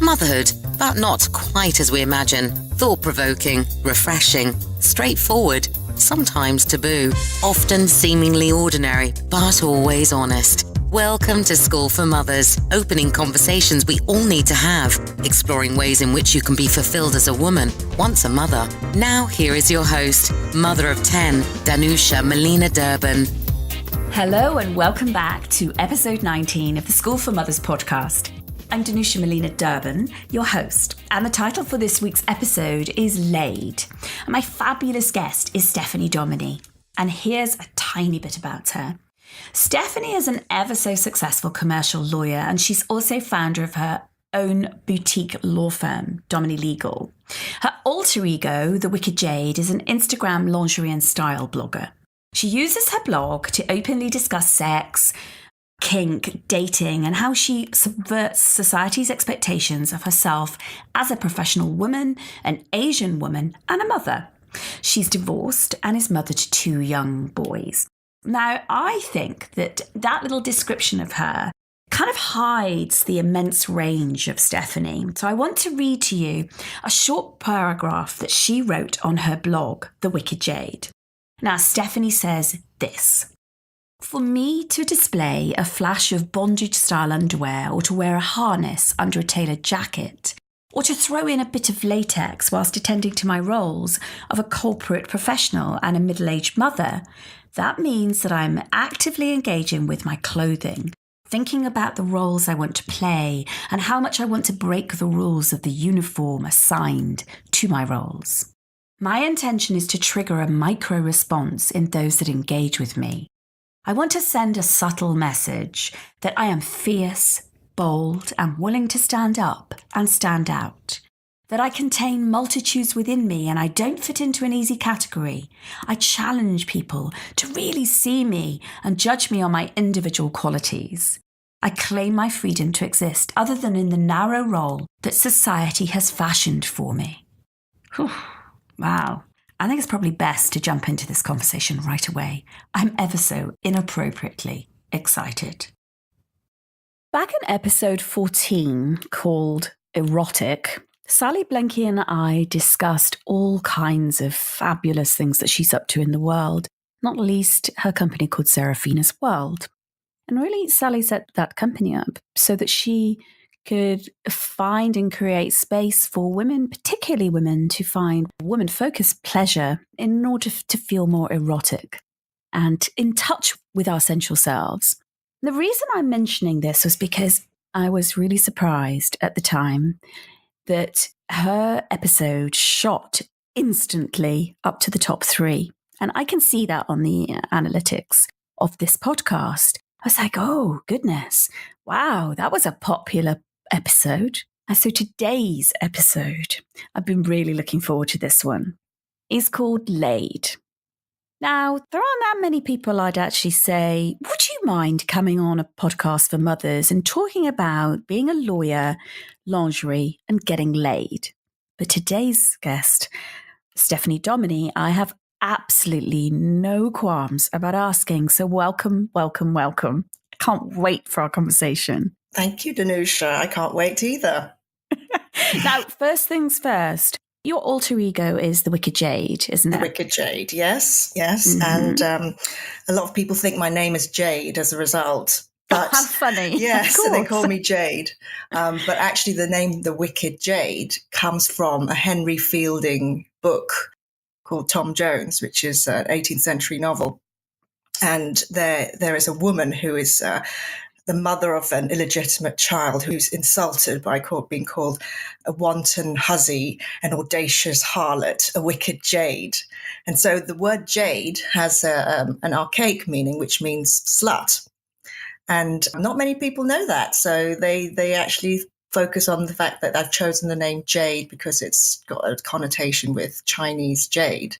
Motherhood, but not quite as we imagine. Thought-provoking, refreshing, straightforward, sometimes taboo, often seemingly ordinary, but always honest. Welcome to School for Mothers, opening conversations we all need to have, exploring ways in which you can be fulfilled as a woman, once a mother. Now here is your host, mother of 10, Danusha Melina Durban. Hello and welcome back to episode 19 of the School for Mothers podcast. I'm Danusha Melina Durban, your host, and the title for this week's episode is Laid. And my fabulous guest is Stephanie Dominy, and here's a tiny bit about her. Stephanie is an ever so successful commercial lawyer, and she's also founder of her own boutique law firm, Dominy Legal. Her alter ego, the Wicked Jade, is an Instagram lingerie and style blogger. She uses her blog to openly discuss sex, kink, dating, and how she subverts society's expectations of herself as a professional woman, an Asian woman, and a mother. She's divorced and is mother to 2 young boys. Now, I think that little description of her kind of hides the immense range of Stephanie. So I want to read to you a short paragraph that she wrote on her blog, The Wicked Jade. Now, Stephanie says this: "For me to display a flash of bondage-style underwear, or to wear a harness under a tailored jacket, or to throw in a bit of latex whilst attending to my roles of a corporate professional and a middle-aged mother, that means that I'm actively engaging with my clothing, thinking about the roles I want to play and how much I want to break the rules of the uniform assigned to my roles. My intention is to trigger a micro-response in those that engage with me. I want to send a subtle message that I am fierce, bold, and willing to stand up and stand out. That I contain multitudes within me and I don't fit into an easy category. I challenge people to really see me and judge me on my individual qualities. I claim my freedom to exist other than in the narrow role that society has fashioned for me." Whew. Wow. I think it's probably best to jump into this conversation right away. I'm ever so inappropriately excited. Back in episode 14, called Erotic, Sally Blenky and I discussed all kinds of fabulous things that she's up to in the world, not least her company called Seraphina's World. And really, Sally set that company up so that she could find and create space for women, particularly women, to find woman-focused pleasure in order to feel more erotic and in touch with our sensual selves. The reason I'm mentioning this was because I was really surprised at the time that her episode shot instantly up to the top 3. And I can see that on the analytics of this podcast. I was like, oh, goodness. Wow, that was a popular episode. And so today's episode, I've been really looking forward to this one, is called Laid. Now, there aren't that many people I'd actually say, would you mind coming on a podcast for mothers and talking about being a lawyer, lingerie, and getting laid? But today's guest, Stephanie Dominy, I have absolutely no qualms about asking. So welcome, welcome, welcome. I can't wait for our conversation. Thank you, Danusha. I can't wait either. Now, first things first, your alter ego is the Wicked Jade, isn't it? The Wicked Jade, yes. Mm-hmm. And a lot of people think my name is Jade as a result. But how funny. Yes, so they call me Jade. But actually the name The Wicked Jade comes from a Henry Fielding book called Tom Jones, which is an 18th century novel. And there is a woman who is the mother of an illegitimate child who's insulted by being called a wanton hussy, an audacious harlot, a wicked jade. And so the word jade has an archaic meaning, which means slut. And not many people know that. So they actually focus on the fact that I've chosen the name Jade because it's got a connotation with Chinese jade.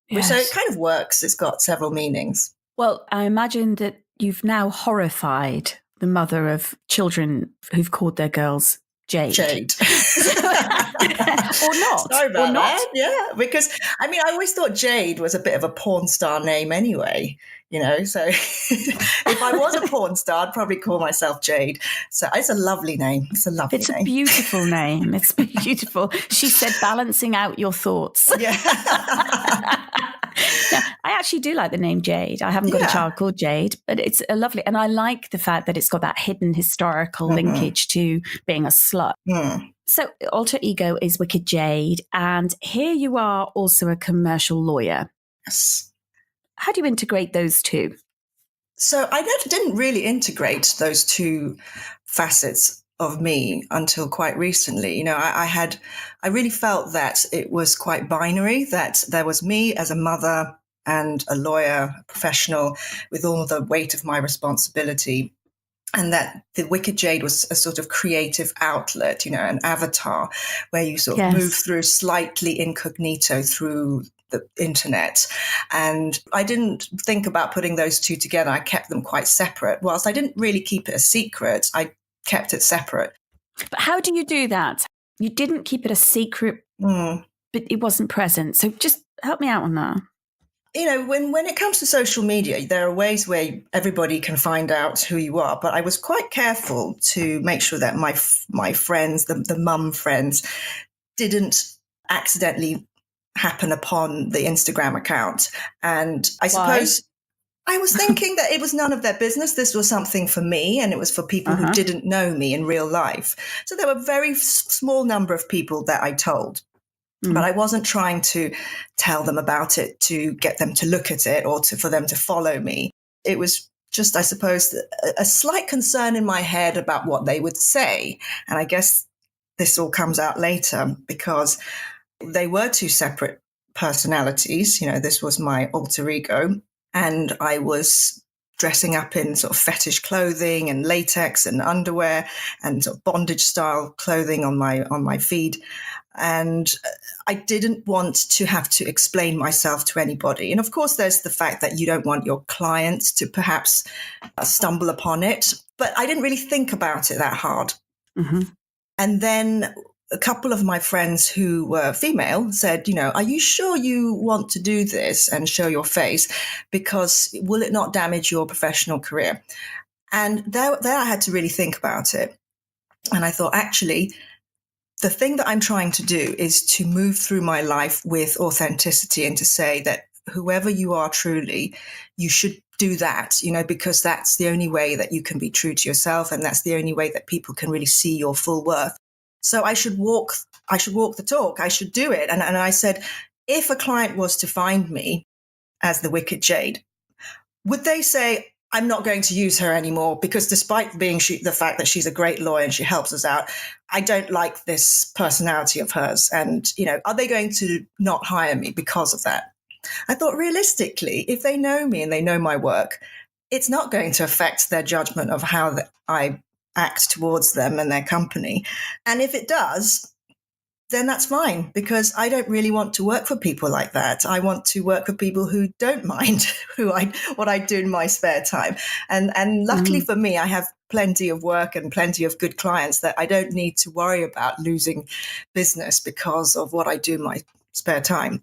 Yes. So it kind of works. It's got several meanings. Well, I imagine that you've now horrified the mother of children who've called their girls Jade. Jade. Or not. Sorry about or not. that. Yeah, because, I mean, I always thought Jade was a bit of a porn star name anyway. So if I was a porn star, I'd probably call myself Jade. So it's a lovely name. It's a lovely It's name. a beautiful name. It's beautiful. She said balancing out your thoughts. Yeah. Yeah, I actually do like the name Jade. I haven't got a child called Jade, but it's a lovely, and I like the fact that it's got that hidden historical linkage to being a slut. So alter ego is Wicked Jade, and here you are also a commercial lawyer. Yes. How do you integrate those two? So I didn't really integrate those two facets of me until quite recently. I really felt that it was quite binary, that there was me as a mother and a lawyer, a professional, with all the weight of my responsibility, and that the Wicked Jade was a sort of creative outlet, an avatar where you sort of move through slightly incognito through the internet. And I didn't think about putting those two together. I kept them quite separate. Whilst I didn't really keep it a secret, I kept it separate. But how do you do that? You didn't keep it a secret, but it wasn't present. So just help me out on that. When it comes to social media, there are ways where everybody can find out who you are. But I was quite careful to make sure that my friends, the mum friends, didn't accidentally happen upon the Instagram account. And I suppose I was thinking that it was none of their business. This was something for me, and it was for people who didn't know me in real life. So there were a very small number of people that I told. But I wasn't trying to tell them about it to get them to look at it or for them to follow me. It was just, I suppose, a slight concern in my head about what they would say. And I guess this all comes out later because they were two separate personalities. This was my alter ego, and I was dressing up in sort of fetish clothing and latex and underwear and sort of bondage style clothing on my feed. And I didn't want to have to explain myself to anybody. And of course, there's the fact that you don't want your clients to perhaps stumble upon it. But I didn't really think about it that hard. And then a couple of my friends who were female said, are you sure you want to do this and show your face? Because will it not damage your professional career? And there I had to really think about it. And I thought, actually, the thing that I'm trying to do is to move through my life with authenticity and to say that whoever you are truly, you should do that, because that's the only way that you can be true to yourself. And that's the only way that people can really see your full worth. So I should walk the talk. I should do it. And I said, if a client was to find me as the Wicked Jade, would they say, I'm not going to use her anymore because despite being the fact that she's a great lawyer and she helps us out, I don't like this personality of hers. And, are they going to not hire me because of that? I thought realistically, if they know me and they know my work, it's not going to affect their judgment of how I act towards them and their company. And if it does, then that's fine, because I don't really want to work for people like that. I want to work for people who don't mind what I do in my spare time. And luckily for me, I have plenty of work and plenty of good clients that I don't need to worry about losing business because of what I do in my spare time.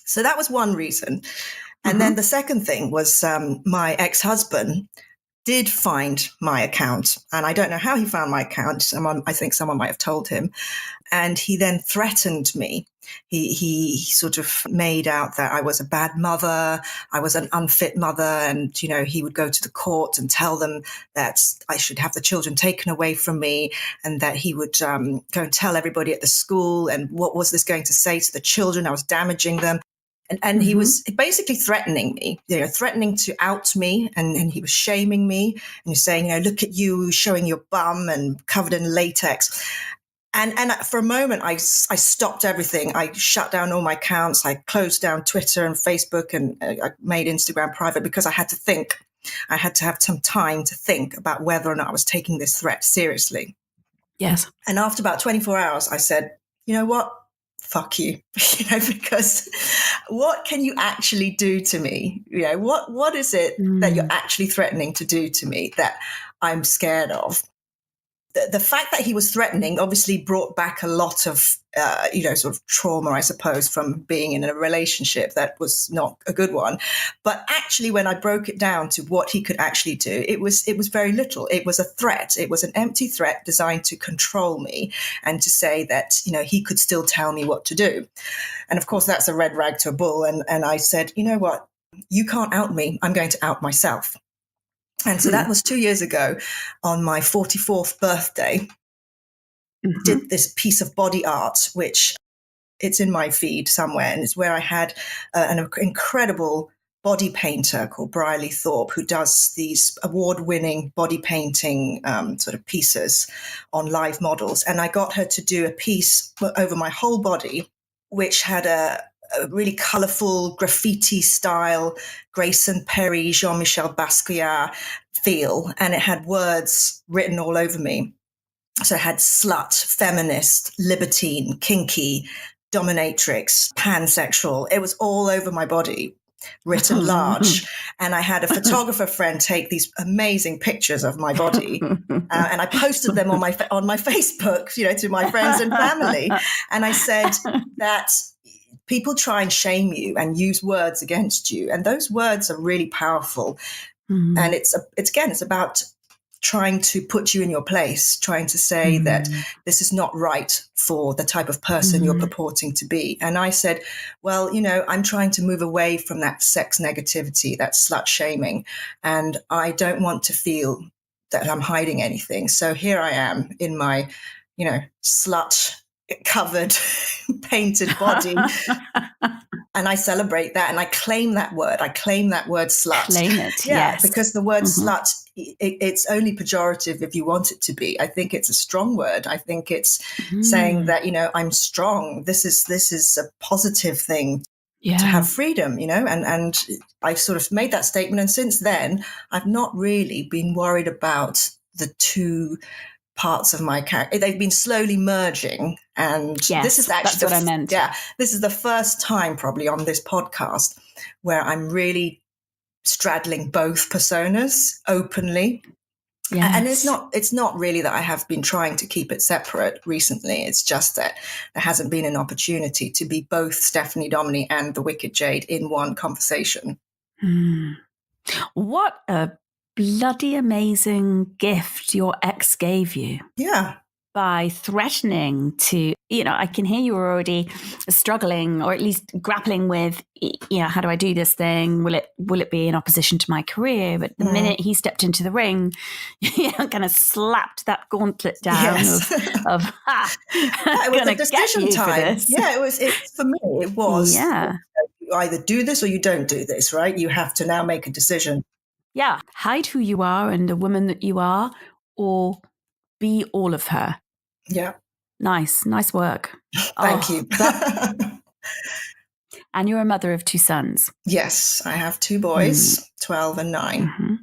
So that was one reason. And then the second thing was my ex-husband did find my account. And I don't know how he found my account. I think someone might have told him. And he then threatened me. He sort of made out that I was a bad mother, I was an unfit mother, and, he would go to the court and tell them that I should have the children taken away from me, and that he would go and tell everybody at the school, and what was this going to say to the children? I was damaging them. And he was basically threatening me, threatening to out me, and he was shaming me, and he was saying, look at you showing your bum and covered in latex. And for a moment, I stopped everything. I shut down all my accounts. I closed down Twitter and Facebook, and I made Instagram private because I had to think. I had to have some time to think about whether or not I was taking this threat seriously. Yes. And after about 24 hours, I said, you know what? Fuck you, because what can you actually do to me? What is it that you're actually threatening to do to me that I'm scared of? the fact that he was threatening obviously brought back a lot of, sort of trauma, I suppose, from being in a relationship that was not a good one. But actually, when I broke it down to what he could actually do, it was very little. It was a threat. It was an empty threat designed to control me and to say that, he could still tell me what to do. And of course, that's a red rag to a bull. And I said, you know what? You can't out me. I'm going to out myself. And so that was 2 years ago on my 44th birthday. Did this piece of body art, which it's in my feed somewhere. And it's where I had an incredible body painter called Briley Thorpe, who does these award-winning body painting sort of pieces on live models. And I got her to do a piece over my whole body, which had a really colourful graffiti style, Grayson Perry, Jean-Michel Basquiat feel. And it had words written all over me. So it had slut, feminist, libertine, kinky, dominatrix, pansexual. It was all over my body, written large. And I had a photographer friend take these amazing pictures of my body. And I posted them on my Facebook, to my friends and family. And I said that people try and shame you and use words against you. And those words are really powerful. And it's about trying to put you in your place, trying to say that this is not right for the type of person you're purporting to be. And I said, well, I'm trying to move away from that sex negativity, that slut shaming. And I don't want to feel that I'm hiding anything. So here I am in my, slut covered, painted body. And I celebrate that and I claim that word. I claim that word slut. Claim it, yeah, yes. Because the word slut, it's only pejorative if you want it to be. I think it's a strong word. I think it's saying that, I'm strong. This is a positive thing to have freedom, and I sort of made that statement. And since then, I've not really been worried about the two parts of my character. They've been slowly merging. And this is actually that's what I meant. Yeah, this is the first time probably on this podcast where I'm really straddling both personas openly. Yes. And it's not really that I have been trying to keep it separate recently. It's just that there hasn't been an opportunity to be both Stephanie Dominy and the Wicked Jade in one conversation. What a bloody amazing gift your ex gave you. Yeah. By threatening to, I can hear you were already struggling or at least grappling with, how do I do this thing? Will it be in opposition to my career? But the minute he stepped into the ring, kind of slapped that gauntlet down of it was a decision time. Yeah, for me, it was. Yeah. You either do this or you don't do this, right? You have to now make a decision. Yeah. Hide who you are and the woman that you are, or be all of her. Yeah. Nice work. Thank you. And you're a mother of 2 sons. Yes, I have 2 boys, 12 and 9.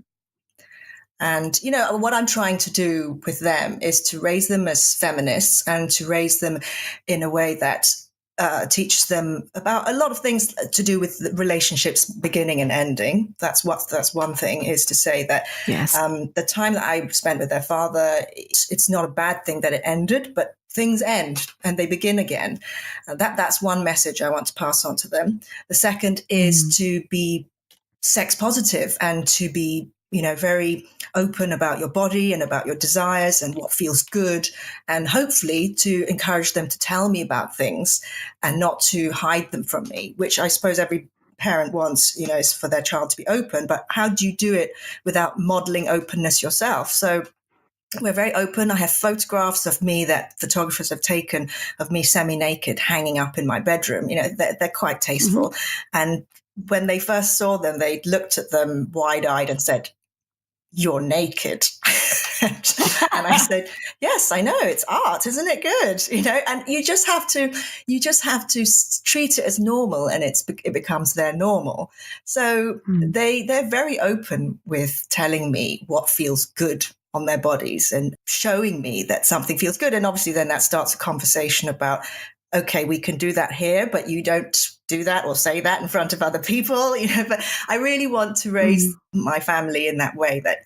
And, what I'm trying to do with them is to raise them as feminists and to raise them in a way that teaches them about a lot of things to do with the relationships beginning and ending. That's one thing, is to say that the time that I spent with their father, it's not a bad thing that it ended, but things end and they begin again. That's one message I want to pass on to them. The second is to be sex positive and to be very open about your body and about your desires and what feels good, and hopefully to encourage them to tell me about things and not to hide them from me, which I suppose every parent wants, is for their child to be open. But how do you do it without modeling openness yourself? So we're very open. I have photographs of me that photographers have taken of me semi-naked hanging up in my bedroom. They're quite tasteful. And when they first saw them, they looked at them wide-eyed and said, "You're naked." And I said, "Yes, I know, it's art, isn't it good?" And you just have to treat it as normal, and it becomes their normal. So they're very open with telling me what feels good on their bodies and showing me that something feels good. And obviously then that starts a conversation about okay, we can do that here, but you don't do that or say that in front of other people, but I really want to raise my family in that way that,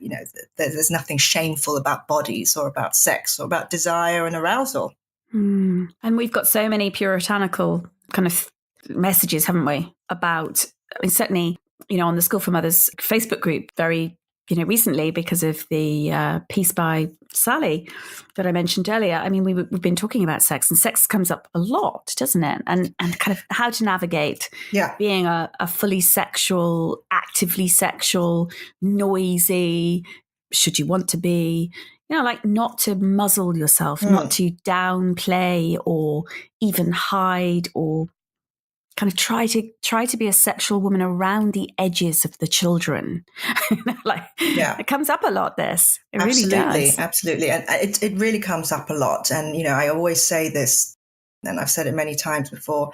there's nothing shameful about bodies or about sex or about desire and arousal. And we've got so many puritanical kind of messages, haven't we, about, certainly, on the School for Mothers Facebook group very, recently, because of the piece by Sally that I mentioned earlier. I mean, we've been talking about sex, and sex comes up a lot, doesn't it? And kind of how to navigate being a fully sexual, actively sexual, noisy, should you want to be, like not to muzzle yourself, not to downplay or even hide or kind of try to be a sexual woman around the edges of the children. It comes up a lot, this. It really does. Absolutely. And it really comes up a lot. And, I always say this, and I've said it many times before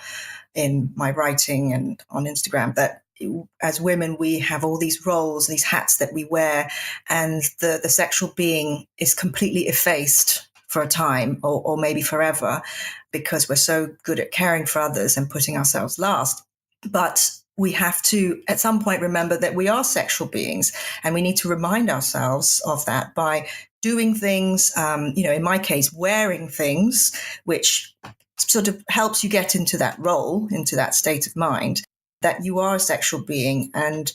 in my writing and on Instagram, that as women, we have all these roles, these hats that we wear, and the sexual being is completely effaced for a time or maybe forever, because we're so good at caring for others and putting ourselves last. But we have to, at some point, remember that we are sexual beings, and we need to remind ourselves of that by doing things, in my case, wearing things, which sort of helps you get into that role, into that state of mind, that you are a sexual being. And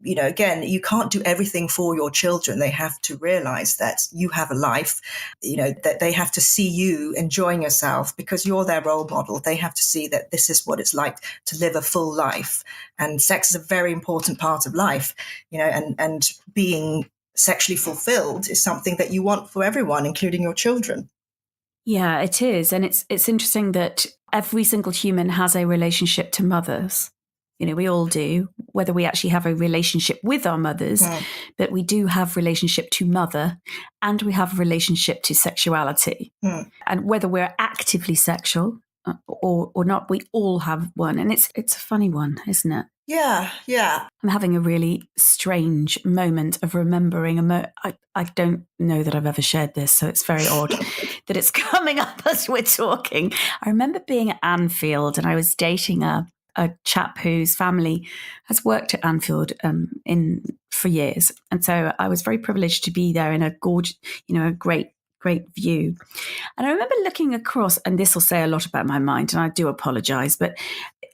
again, you can't do everything for your children. They have to realize that you have a life, that they have to see you enjoying yourself because you're their role model. They have to see that this is what it's like to live a full life. And sex is a very important part of life, and being sexually fulfilled is something that you want for everyone, including your children. Yeah, it is. And it's interesting that every single human has a relationship to mothers. We all do, whether we actually have a relationship with our mothers, but we do have relationship to mother, and we have a relationship to sexuality. And whether we're actively sexual or not, we all have one. And it's a funny one, isn't it? Yeah. I'm having a really strange moment of remembering I don't know that I've ever shared this, so it's very odd that it's coming up as we're talking. I remember being at Anfield, and I was dating a chap whose family has worked at Anfield for years. And so I was very privileged to be there in a gorgeous, a great view. And I remember looking across, and this will say a lot about my mind, and I do apologize, but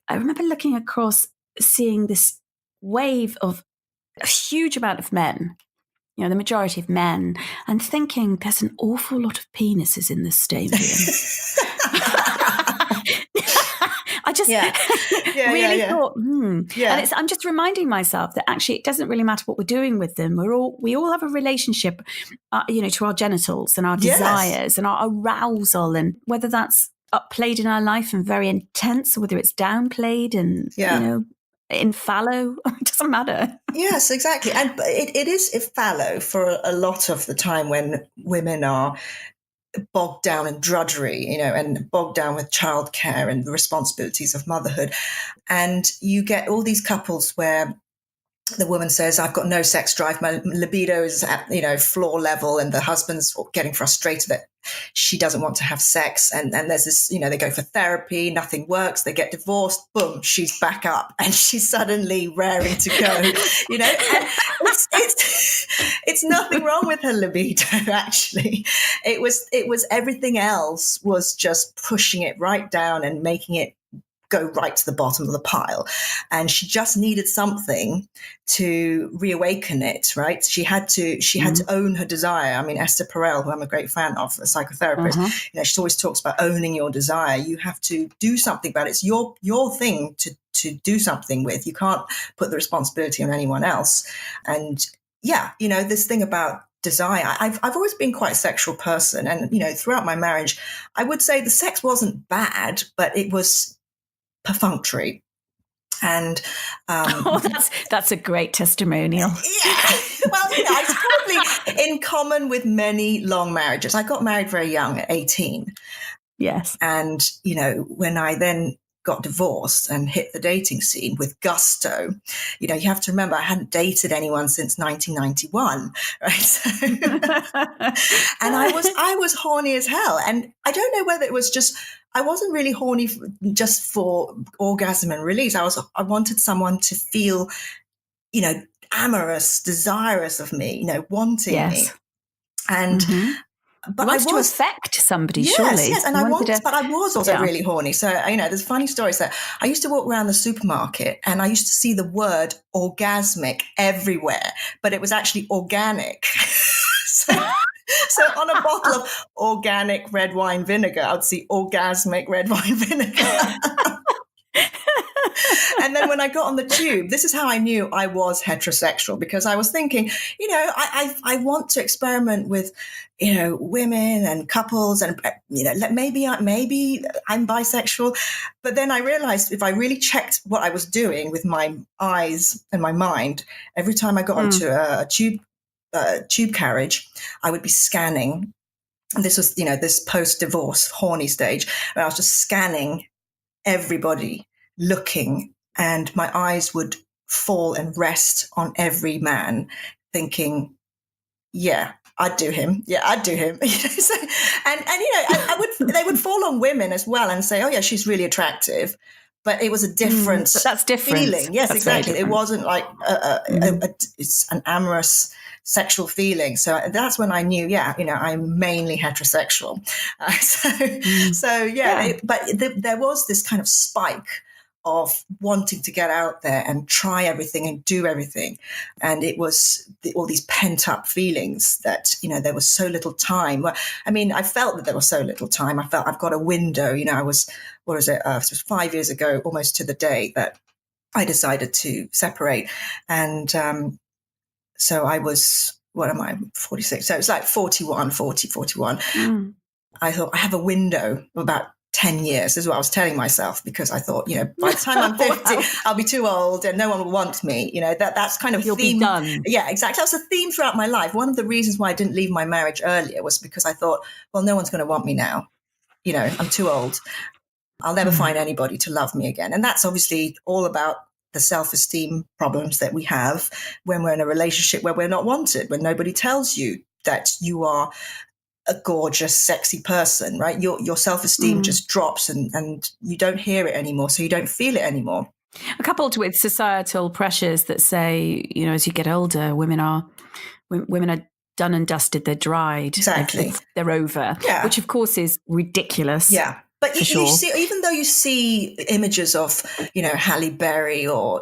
I remember looking across, seeing this wave of a huge amount of men, the majority of men, and thinking there's an awful lot of penises in this stadium. I just really thought, And I'm just reminding myself that actually it doesn't really matter what we're doing with them. We all have a relationship, to our genitals and our desires and our arousal, and whether that's upplayed in our life and very intense, or whether it's downplayed and, in fallow, it doesn't matter. Yes, exactly. And it is fallow for a lot of the time when women are bogged down in drudgery, and bogged down with childcare and the responsibilities of motherhood. And you get all these couples where the woman says, I've got no sex drive, my libido is at, floor level, and the husband's getting frustrated that she doesn't want to have sex. And there's this, they go for therapy, nothing works, they get divorced, boom, she's back up and she's suddenly raring to go, and it's nothing wrong with her libido, actually. It was everything else was just pushing it right down and making it go right to the bottom of the pile. And she just needed something to reawaken it, right? She had to own her desire. I mean, Esther Perel, who I'm a great fan of, a psychotherapist, she always talks about owning your desire. You have to do something about it. It's your thing to do something with. You can't put the responsibility on anyone else. And this thing about desire, I've always been quite a sexual person. And, throughout my marriage, I would say the sex wasn't bad, but it was perfunctory. And that's a great testimonial. Yeah. Well, it's probably in common with many long marriages. I got married very young at 18. Yes. And, when I then got divorced and hit the dating scene with gusto. You have to remember I hadn't dated anyone since 1991, right? So, and I was horny as hell. And I don't know whether it was just, I wasn't really horny just for orgasm and release. I wanted someone to feel, amorous, desirous of me, wanting me. And but I was to affect somebody, yes, surely. Yes, and but I was also really horny. So, there's funny stories that I used to walk around the supermarket and I used to see the word orgasmic everywhere, but it was actually organic. So on a bottle of organic red wine vinegar, I would see orgasmic red wine vinegar. And then when I got on the tube, this is how I knew I was heterosexual, because I was thinking, I want to experiment with, women and couples, and, maybe I'm bisexual. But then I realized if I really checked what I was doing with my eyes and my mind, every time I got onto a tube carriage, I would be scanning. And this was, this post-divorce horny stage, where I was just scanning everybody, looking, and my eyes would fall and rest on every man, thinking, yeah, I'd do him. Yeah, I'd do him. So, they would fall on women as well and say, oh yeah, she's really attractive. But it was a different that's different feeling. Yes, that's exactly. It wasn't like it's an amorous sexual feeling. So that's when I knew, I'm mainly heterosexual. There was this kind of spike of wanting to get out there and try everything and do everything. And it was all these pent up feelings that, there was so little time. I felt that there was so little time. I felt I've got a window, it was 5 years ago, almost to the day, that I decided to separate. And, so I was, 46? So it's like 41. I thought I have a window of about 10 years, is what I was telling myself, because I thought, by the time I'm 50, wow, I'll be too old and no one will want me. That's kind of You'll theme. Be done. Yeah, exactly. That was a theme throughout my life. One of the reasons why I didn't leave my marriage earlier was because I thought, well, no one's going to want me now. I'm too old. I'll never find anybody to love me again. And that's obviously all about the self-esteem problems that we have when we're in a relationship where we're not wanted, when nobody tells you that you are a gorgeous, sexy person, right? Your self-esteem just drops and you don't hear it anymore, so you don't feel it anymore. Coupled with societal pressures that say, as you get older, women are done and dusted, they're dried. Exactly. They're over, which of course is ridiculous. Yeah. But you see, even though you see images of, Halle Berry or,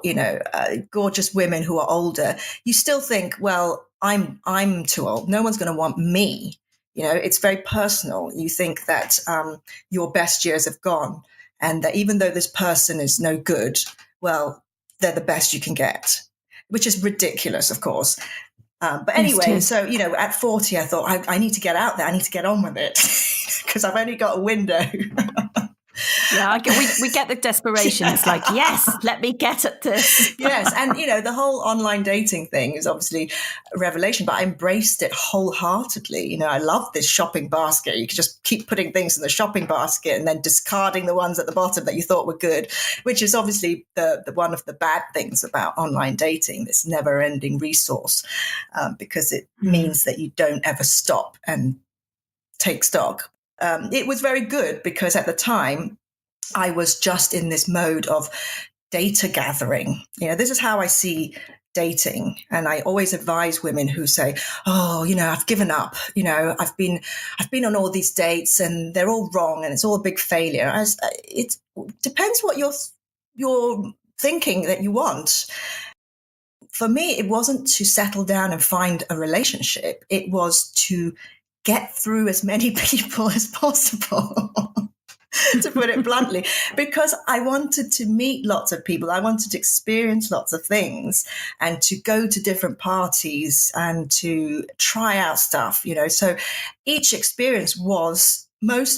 gorgeous women who are older, you still think, well, I'm too old. No one's going to want me. It's very personal. You think that your best years have gone, and that even though this person is no good, well, they're the best you can get, which is ridiculous, of course. But anyway, so, at 40, I thought, I need to get out there. I need to get on with it because I've only got a window. Yeah, we get the desperation. It's like, yes, let me get at this. Yes. And, the whole online dating thing is obviously a revelation, but I embraced it wholeheartedly. I love this shopping basket. You could just keep putting things in the shopping basket and then discarding the ones at the bottom that you thought were good, which is obviously the one of the bad things about online dating, this never ending resource, because it means that you don't ever stop and take stock. It was very good because at the time I was just in this mode of data gathering. This is how I see dating. And I always advise women who say, oh, I've given up. I've been on all these dates and they're all wrong and it's all a big failure. It depends what you're thinking that you want. For me, it wasn't to settle down and find a relationship. It was to get through as many people as possible, to put it bluntly, because I wanted to meet lots of people. I wanted to experience lots of things and to go to different parties and to try out stuff, So each experience was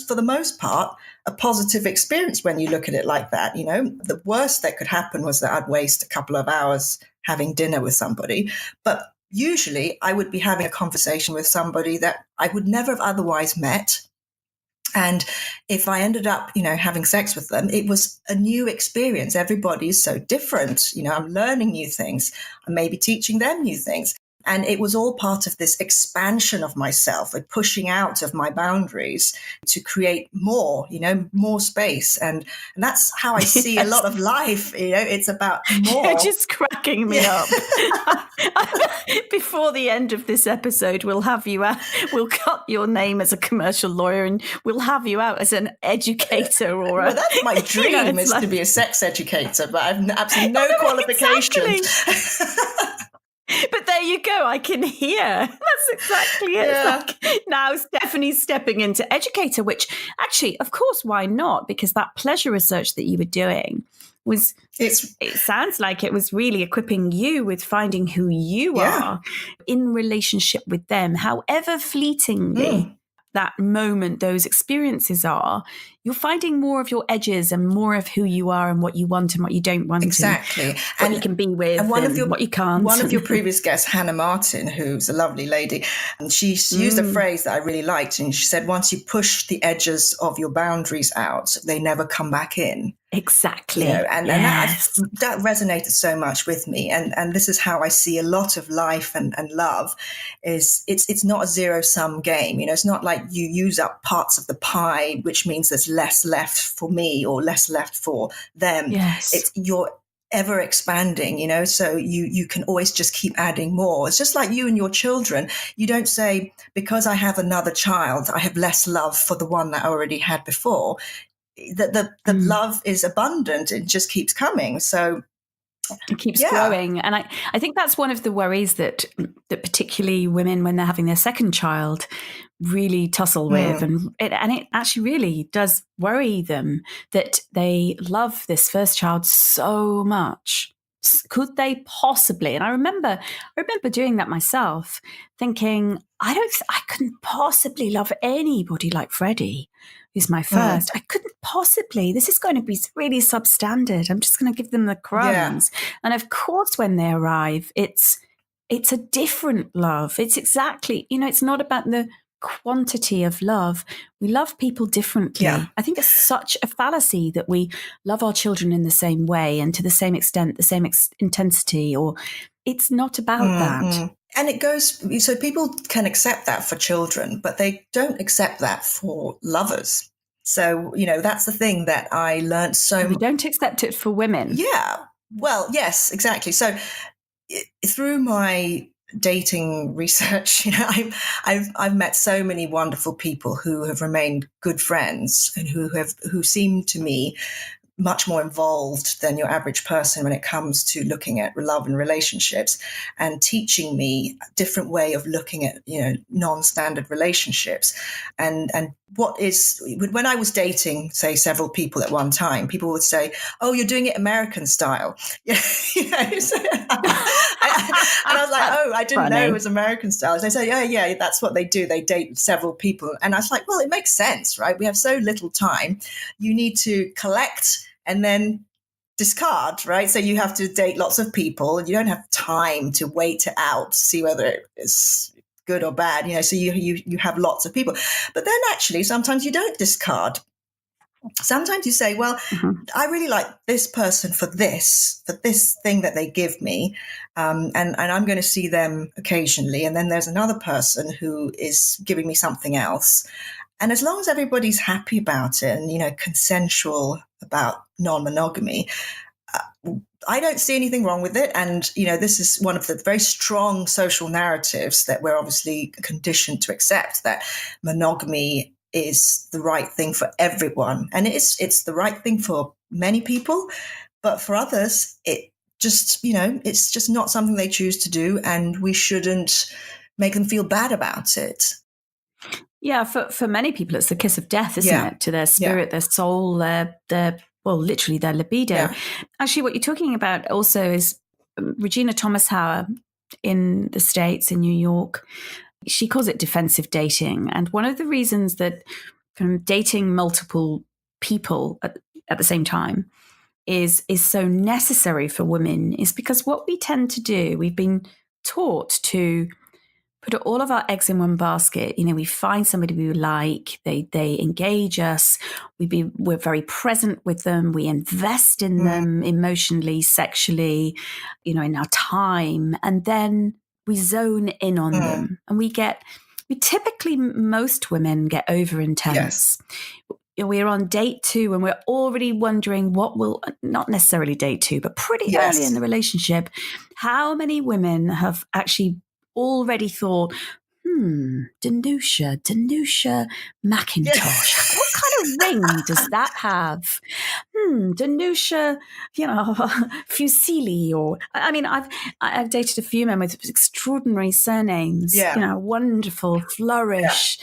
for the most part, a positive experience when you look at it like that. The worst that could happen was that I'd waste a couple of hours having dinner with somebody, but usually I would be having a conversation with somebody that I would never have otherwise met. And if I ended up, having sex with them, it was a new experience. Everybody's so different. I'm learning new things. I may be teaching them new things. And it was all part of this expansion of myself and pushing out of my boundaries to create more, more space. And that's how I see a lot of life. It's about more. You're just cracking me up. Before the end of this episode, we'll have you out. We'll cut your name as a commercial lawyer and we'll have you out as an educator or well, that's my dream is to be a sex educator, but I've absolutely no qualifications. Exactly. But there you go. I can hear. That's exactly it. Yeah. It's like, now Stephanie's stepping into educator, which actually, of course, why not? Because that pleasure research that you were doing it sounds like it was really equipping you with finding who you are in relationship with them, however fleetingly that moment, those experiences are. You're finding more of your edges and more of who you are and what you want and what you don't want. Exactly. What you can be with and what you can't. One of your previous guests, Hannah Martin, who's a lovely lady, and she used a phrase that I really liked. And she said, once you push the edges of your boundaries out, they never come back in. Exactly. And that resonated so much with me. And this is how I see a lot of life and love is it's not a zero-sum game. It's not like you use up parts of the pie, which means there's less left for me or less left for them. Yes. You're ever expanding, so you can always just keep adding more. It's just like you and your children. You don't say, because I have another child, I have less love for the one that I already had before. The love is abundant. It just keeps coming. So it keeps growing. And I think that's one of the worries that particularly women, when they're having their second child, really tussle with. And it actually really does worry them that they love this first child so much. Could they possibly? And I remember doing that myself, thinking, I couldn't possibly love anybody like Freddie, who's my first. I couldn't possibly. This is going to be really substandard. I'm just going to give them the crumbs. Yeah. And of course, when they arrive, it's a different love. It's exactly, it's not about the quantity of love. We love people differently. Yeah. I think it's such a fallacy that we love our children in the same way and to the same extent, the same intensity, or it's not about that. And it goes, so people can accept that for children, but they don't accept that for lovers. So, that's the thing that I learned We don't accept it for women. Yeah. Well, yes, exactly. So through my dating research, I've met so many wonderful people who have remained good friends and who seem to me much more involved than your average person when it comes to looking at love and relationships, and teaching me a different way of looking at, non-standard relationships. And when I was dating, say, several people at one time, people would say, "Oh, you're doing it American style." And I was like, "Oh, I didn't know it was American style." They say, yeah, that's what they do. They date several people. And I was like, well, it makes sense, right? We have so little time. You need to collect and then discard, right? So you have to date lots of people and you don't have time to wait it out to see whether it's good or bad, so you have lots of people. But then actually sometimes you don't discard. Sometimes you say, well, I really like this person for this thing that they give me, and I'm going to see them occasionally. And then there's another person who is giving me something else. And as long as everybody's happy about it and, consensual about non-monogamy, I don't see anything wrong with it. And, this is one of the very strong social narratives that we're obviously conditioned to accept, that monogamy is the right thing for everyone. And it's the right thing for many people, but for others, it just, it's just not something they choose to do. And we shouldn't make them feel bad about it. Yeah, for many people, it's the kiss of death, isn't it? To their spirit, their soul, literally their libido. Yeah. Actually, what you're talking about also is Regina Thomas Hauer in the States, in New York. She calls it defensive dating. And one of the reasons that kind of dating multiple people at the same time is so necessary for women is because what we tend to do, we've been taught to put all of our eggs in one basket. You know, we find somebody we like, they engage us, we're very present with them, we invest in them emotionally, sexually, you know, in our time, and then we zone in on them, and we typically, most women get over intense. We're on date 2 and we're already wondering not necessarily date 2, but pretty early in the relationship, how many women have actually already thought, Danusha McIntosh. What kind of ring does that have? Danusha, Fusili, or I mean, I've dated a few men with extraordinary surnames, wonderful flourish,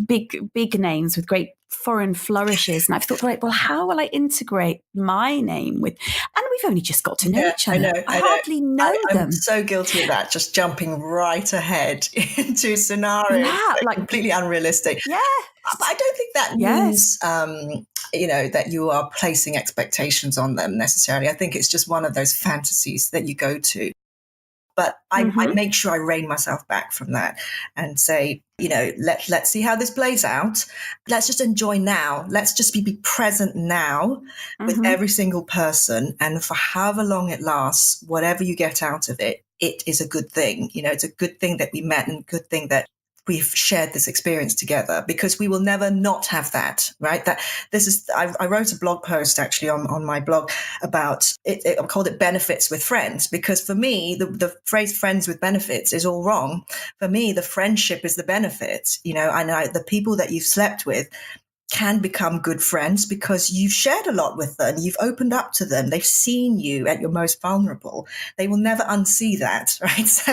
big names with great foreign flourishes, and I've thought, right, well, how will I integrate my name with? And we've only just got to know each other. I hardly know them. I'm so guilty of that, just jumping right ahead into scenarios that are completely unrealistic. Yeah, but I don't think that means that you are placing expectations on them necessarily. I think it's just one of those fantasies that you go to. But I make sure I rein myself back from that and say, let's see how this plays out. Let's just enjoy now. Let's just be present now with every single person. And for however long it lasts, whatever you get out of it, it is a good thing. It's a good thing that we met and a good thing that we've shared this experience together, because we will never not have that, right? I wrote a blog post actually on my blog about it. I called it benefits with friends, because for me, the phrase friends with benefits is all wrong. For me, the friendship is the benefits, and the people that you've slept with can become good friends because you've shared a lot with them. You've opened up to them. They've seen you at your most vulnerable. They will never unsee that, right? So,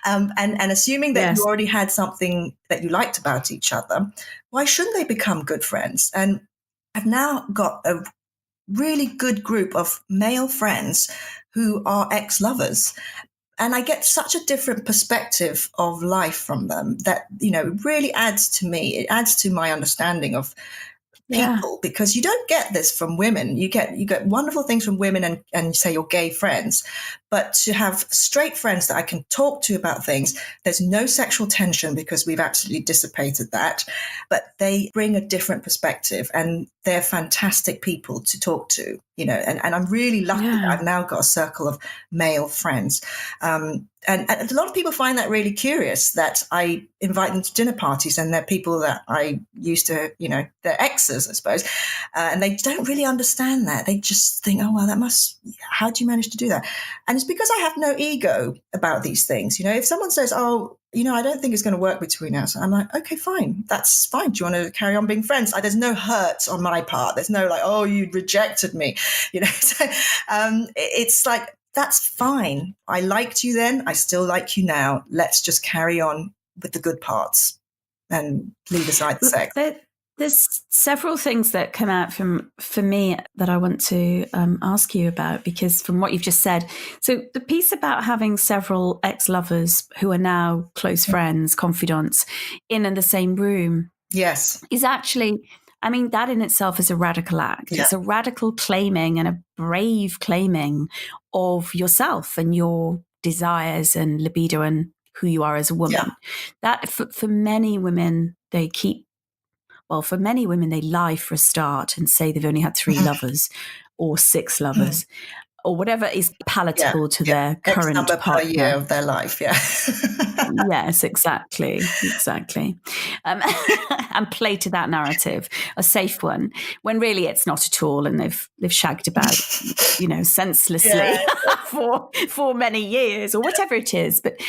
and assuming that you already had something that you liked about each other, why shouldn't they become good friends? And I've now got a really good group of male friends who are ex-lovers. And I get such a different perspective of life from them that, really adds to me. It adds to my understanding of people, because you don't get this from women. You get wonderful things from women and say your gay friends, but to have straight friends that I can talk to about things, there's no sexual tension because we've absolutely dissipated that, but they bring a different perspective and they're fantastic people to talk to, and I'm really lucky that I've now got a circle of male friends. And a lot of people find that really curious that I invite them to dinner parties and they're people that I used to, they're exes, I suppose. And they don't really understand that. They just think, oh, well, how do you manage to do that? And it's because I have no ego about these things. If someone says, oh, I don't think it's going to work between us, I'm like, okay, fine. That's fine. Do you want to carry on being friends? There's no hurt on my part. There's no like, oh, you rejected me. So, it's like, that's fine. I liked you then. I still like you now. Let's just carry on with the good parts and leave aside the sex. There's several things that come out for me that I want to ask you about, because from what you've just said, so the piece about having several ex-lovers who are now close friends, confidants, in the same room, is actually, I mean, that in itself is a radical act. Yeah. It's a radical claiming and a brave claiming of yourself and your desires and libido and who you are as a woman. Yeah. That for many women, they lie for a start and say they've only had 3 lovers or 6 lovers or whatever is palatable to their current number partner. Per year of their life, Yes, exactly. And play to that narrative, a safe one, when really it's not at all, and they've shagged about, senselessly for many years or whatever it is. But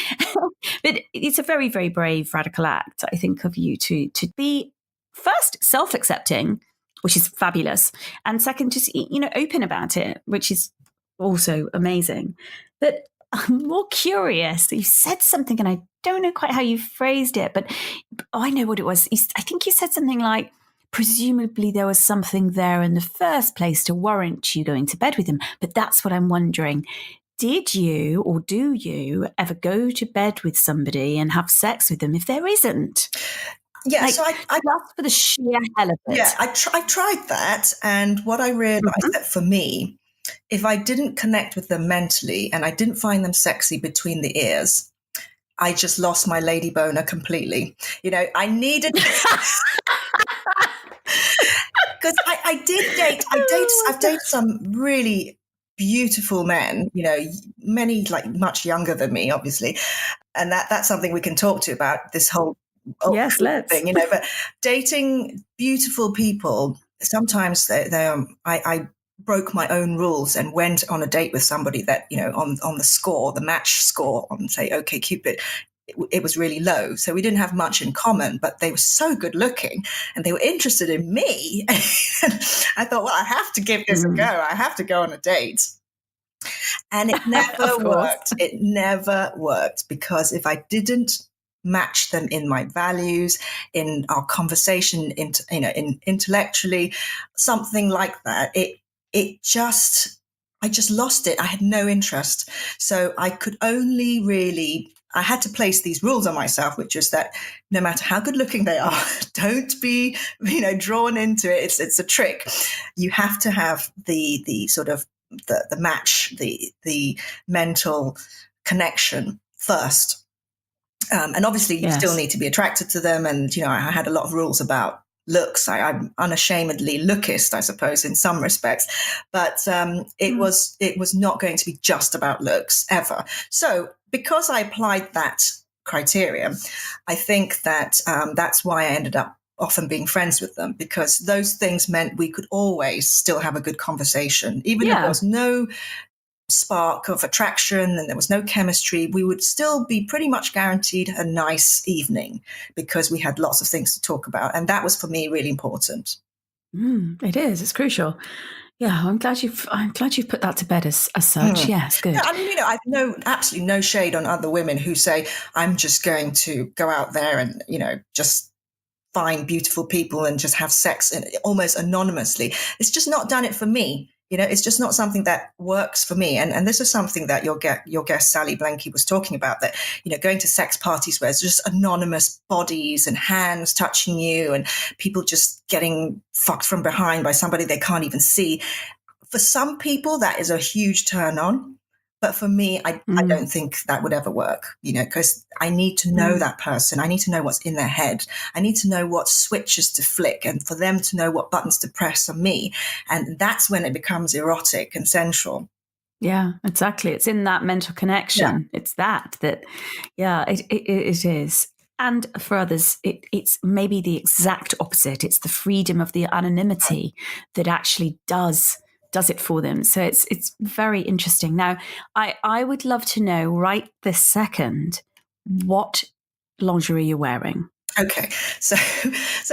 it's a very, very brave, radical act, I think, of you to be first self-accepting, which is fabulous, and second, just open about it, which is also amazing. But I'm more curious. You said something, and I don't know quite how you phrased it, but I know what it was. I think you said something like, presumably there was something there in the first place to warrant you going to bed with him. But that's what I'm wondering. Did you or do you ever go to bed with somebody and have sex with them if there isn't? Yeah, so I just for the sheer hell of it. Yeah, I tried that, and what I realized that for me, if I didn't connect with them mentally and I didn't find them sexy between the ears, I just lost my lady boner completely. I needed because I did date. I've dated some really beautiful men. Many like much younger than me, obviously, and that's something we can talk to about this whole Yes, let's. thing. But dating beautiful people, sometimes I broke my own rules and went on a date with somebody that on the match score on say OkCupid. It was really low. So we didn't have much in common, but they were so good looking and they were interested in me. I thought, well, I have to give this a go. I have to go on a date. And it never worked. It never worked because if I didn't match them in my values, in our conversation, intellectually, something like that, I just lost it. I had no interest. So I could only really, I had to place these rules on myself, which is that no matter how good looking they are, don't be, drawn into it. It's a trick. You have to have the sort of the match, the mental connection first. And obviously you still need to be attracted to them. And, I had a lot of rules about looks. I'm unashamedly lookist, I suppose, in some respects, but it was not going to be just about looks ever. So because I applied that criteria, I think that that's why I ended up often being friends with them, because those things meant we could always still have a good conversation, even if there was no spark of attraction and there was no chemistry, we would still be pretty much guaranteed a nice evening because we had lots of things to talk about. And that was for me really important. It is. It's crucial. Yeah, I'm glad you've put that to bed as such. Yes, good. Yeah, I mean, I've absolutely no shade on other women who say, I'm just going to go out there and, just find beautiful people and just have sex almost anonymously. It's just not done it for me. It's just not something that works for me. And this is something that your guest, Sally Blenky, was talking about, that, going to sex parties where it's just anonymous bodies and hands touching you and people just getting fucked from behind by somebody they can't even see. For some people, that is a huge turn on. But for me, I don't think that would ever work, because I need to know that person. I need to know what's in their head. I need to know what switches to flick and for them to know what buttons to press on me. And that's when it becomes erotic and sensual. Yeah, exactly. It's in that mental connection. Yeah. It's that, it is. And for others, it's maybe the exact opposite. It's the freedom of the anonymity that actually does it for them. So it's very interesting. Now, I would love to know right this second what lingerie you're wearing. Okay. So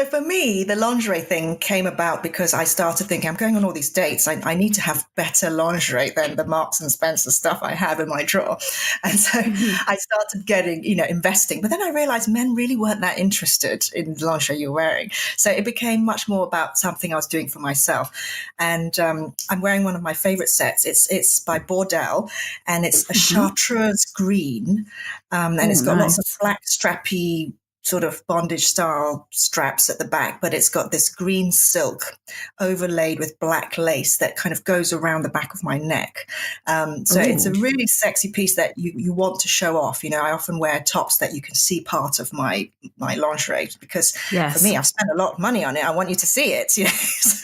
for me, the lingerie thing came about because I started thinking, I'm going on all these dates. I need to have better lingerie than the Marks and Spencer stuff I have in my drawer. And so I started getting, investing. But then I realized men really weren't that interested in the lingerie you're wearing. So it became much more about something I was doing for myself. And I'm wearing one of my favorite sets. It's by Bordel, and it's a chartreuse green. And it's got lots of black strappy sort of bondage style straps at the back, but it's got this green silk overlaid with black lace that kind of goes around the back of my neck. So it's a really sexy piece that you want to show off. I often wear tops that you can see part of my lingerie because for me, I've spent a lot of money on it. I want you to see it. So it's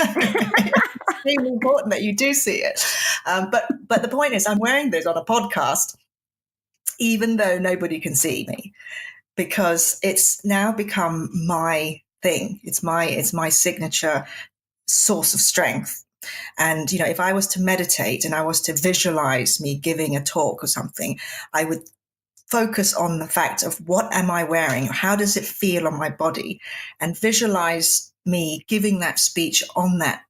really important that you do see it. But the point is, I'm wearing this on a podcast, even though nobody can see me, because it's now become my thing. It's my signature source of strength. And, if I was to meditate and I was to visualize me giving a talk or something, I would focus on the fact of what am I wearing? How does it feel on my body? And visualize me giving that speech on that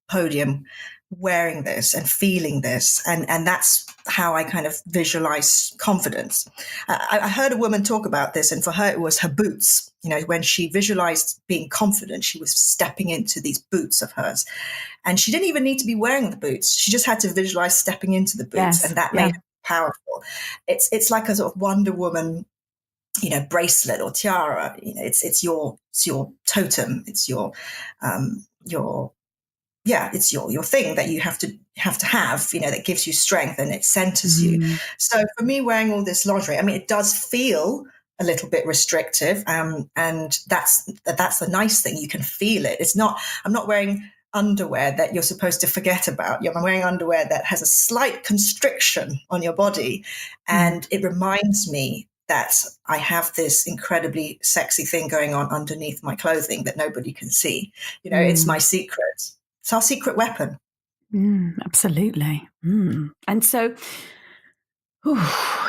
podium, wearing this and feeling this. And that's how I kind of visualize confidence. I heard a woman talk about this, and for her, it was her boots. When she visualized being confident, she was stepping into these boots of hers. And she didn't even need to be wearing the boots. She just had to visualize stepping into the boots. And that made her powerful. It's like a sort of Wonder Woman, bracelet or tiara. It's your totem. It's your it's your thing that you have to have, that gives you strength and it centers you. So for me, wearing all this lingerie, I mean, it does feel a little bit restrictive, and that's the nice thing. You can feel it. I'm not wearing underwear that you're supposed to forget about. I'm wearing underwear that has a slight constriction on your body, and it reminds me that I have this incredibly sexy thing going on underneath my clothing that nobody can see. It's my secret. It's our secret weapon. Absolutely. And so,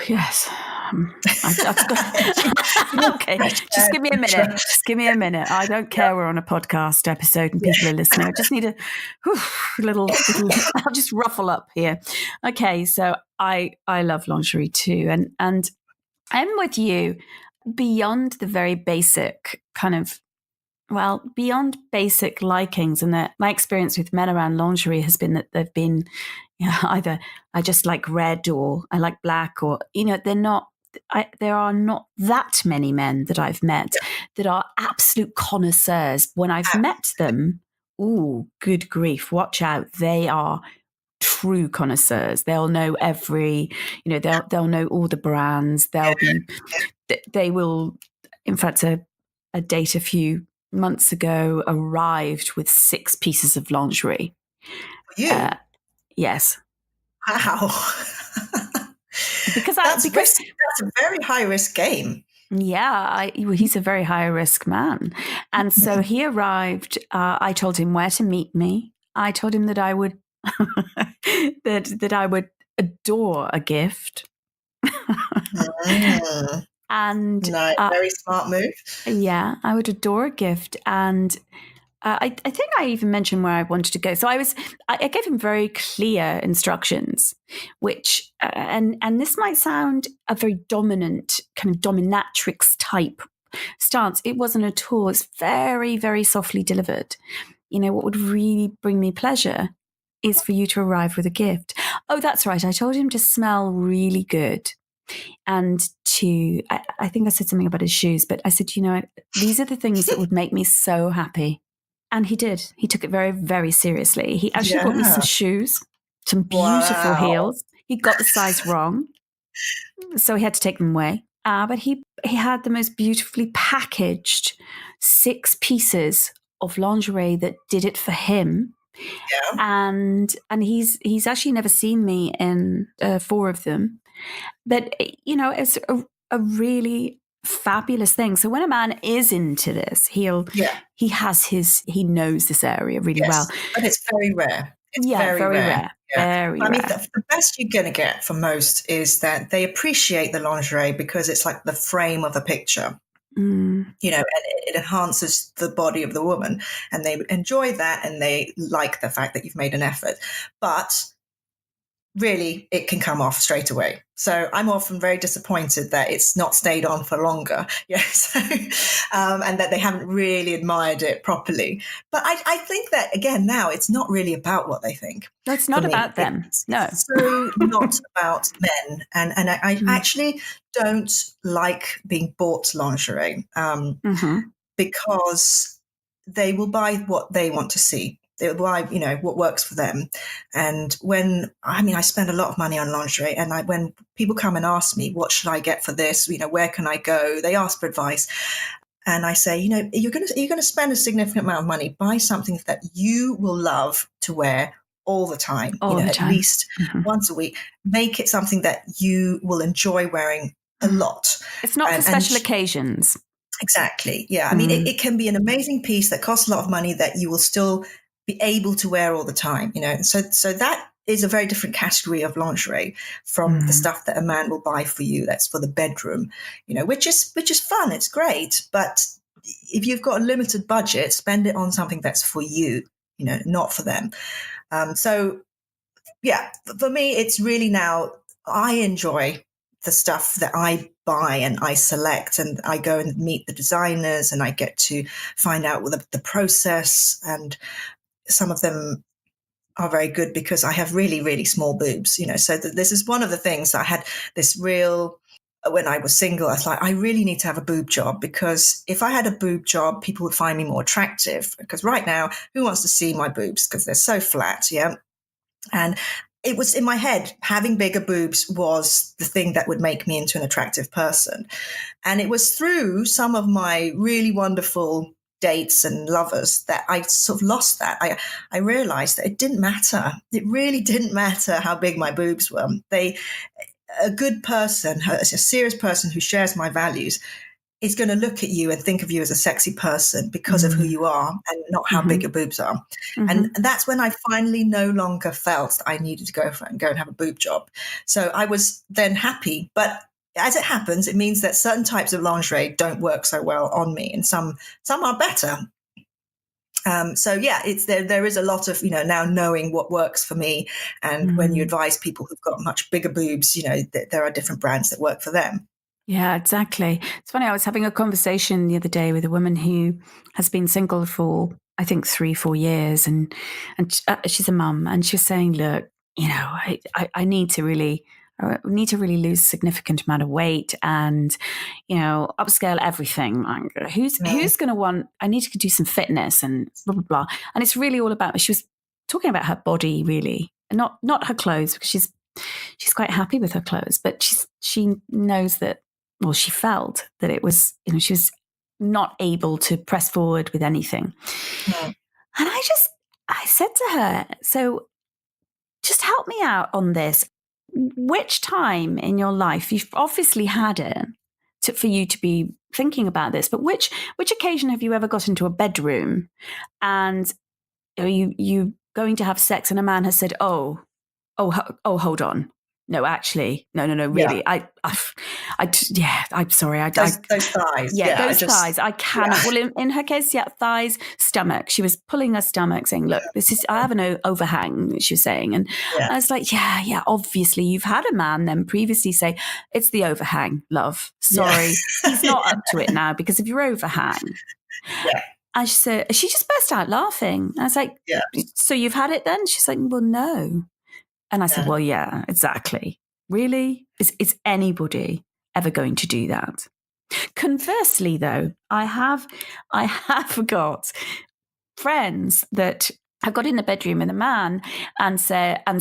yes. I've got, okay, just give me a minute. Just give me a minute. I don't care. We're on a podcast episode and people are listening. I just need a little. I'll just ruffle up here. Okay, so I love lingerie too, and I'm with you beyond the very basic kind of. Well, beyond basic likings, and that my experience with men around lingerie has been that they've been either I just like red or I like black, or they're not. There are not that many men that I've met that are absolute connoisseurs. When I've met them, good grief, watch out! They are true connoisseurs. They'll know they'll know all the brands. They will. In fact, a date a few months ago arrived with 6 pieces of lingerie. You? Yes. Wow. That's a very high risk game. Yeah, he's a very high risk man. And so he arrived, I told him where to meet me. I told him that I would that I would adore a gift. And very smart move. Yeah, I would adore a gift. And I think I even mentioned where I wanted to go. So I gave him very clear instructions, which, and this might sound a very dominant, kind of dominatrix type stance. It wasn't at all. It's very, very softly delivered. What would really bring me pleasure is for you to arrive with a gift. Oh, that's right. I told him to smell really good. And I think I said something about his shoes, but I said, these are the things that would make me so happy. And he did. He took it very, very seriously. He actually bought me some shoes, some beautiful heels. He got the size wrong, so he had to take them away. But he had the most beautifully packaged 6 pieces of lingerie that did it for him. Yeah. And he's actually never seen me in 4 of them. But, it's a really fabulous thing. So when a man is into this, he knows this area really well. But it's very rare. It's very rare. Yeah. Very rare. The best you're going to get for most is that they appreciate the lingerie because it's like the frame of a picture. And it enhances the body of the woman, and they enjoy that, and they like the fact that you've made an effort. But really, it can come off straight away. So I'm often very disappointed that it's not stayed on for longer. Yes, and that they haven't really admired it properly. But I think that, again, now it's not really about what they think. No, it's not about them. No. It's so not about men. And I actually don't like being bought lingerie because they will buy what they want to see. They'll buy, what works for them. And I spend a lot of money on lingerie, and when people come and ask me, what should I get for this? Where can I go? They ask for advice. And I say, you're going to spend a significant amount of money. Buy something that you will love to wear all the time, at least once a week. Make it something that you will enjoy wearing a lot. It's not for special occasions. Exactly. Yeah. It can be an amazing piece that costs a lot of money that you will still be able to wear all the time, So that is a very different category of lingerie from the stuff that a man will buy for you. That's for the bedroom, which is fun. It's great. But if you've got a limited budget, spend it on something that's for you, not for them. So yeah, for me, it's really now I enjoy the stuff that I buy and I select, and I go and meet the designers, and I get to find out the process. And some of them are very good because I have really, really small boobs, So this is one of the things. I had this real when I was single, I was like, I really need to have a boob job, because if I had a boob job, people would find me more attractive. Because right now, who wants to see my boobs? Because they're so flat, yeah. And it was in my head, having bigger boobs was the thing that would make me into an attractive person. And it was through some of my really wonderful dates and lovers that I sort of lost that. I realized that it didn't matter. It really didn't matter how big my boobs were. A good person, a serious person who shares my values, is going to look at you and think of you as a sexy person because of who you are, and not how big your boobs are. And that's when I finally no longer felt that I needed to go and have a boob job. So I was then happy. But as it happens, it means that certain types of lingerie don't work so well on me, and some are better. So yeah, there is a lot of, now knowing what works for me. And when you advise people who've got much bigger boobs, there are different brands that work for them. Yeah, exactly. It's funny. I was having a conversation the other day with a woman who has been single for, I think, 3-4 years. And she's a mum, and she was saying, look, I need to really lose a significant amount of weight and, upscale everything. Like, who's going to want, I need to do some fitness and blah, blah, blah. And it's really all about, she was talking about her body, really, and not her clothes, because she's quite happy with her clothes, but she knows that, well, she felt that it was, she was not able to press forward with anything. Yeah. And I said to her, so just help me out on this. Which time in your life, you've obviously had it for you to be thinking about this, but which occasion have you ever got into a bedroom and you going to have sex and a man has said, oh, hold on. No, actually, no, really. Yeah. I'm sorry. Those thighs. Yeah, those thighs. I cannot. Yeah. Well, in her case, thighs, stomach. She was pulling her stomach saying, look, I have an overhang, she was saying. And I was like, yeah, obviously you've had a man then previously say, it's the overhang, love. Sorry. He's not up to it now because of your overhang. Yeah. And she just burst out laughing. I was like, so you've had it then? She's like, well, no. And I said, well, yeah, exactly. Really? Is anybody ever going to do that? Conversely, though, I have got friends that have got in the bedroom with a man and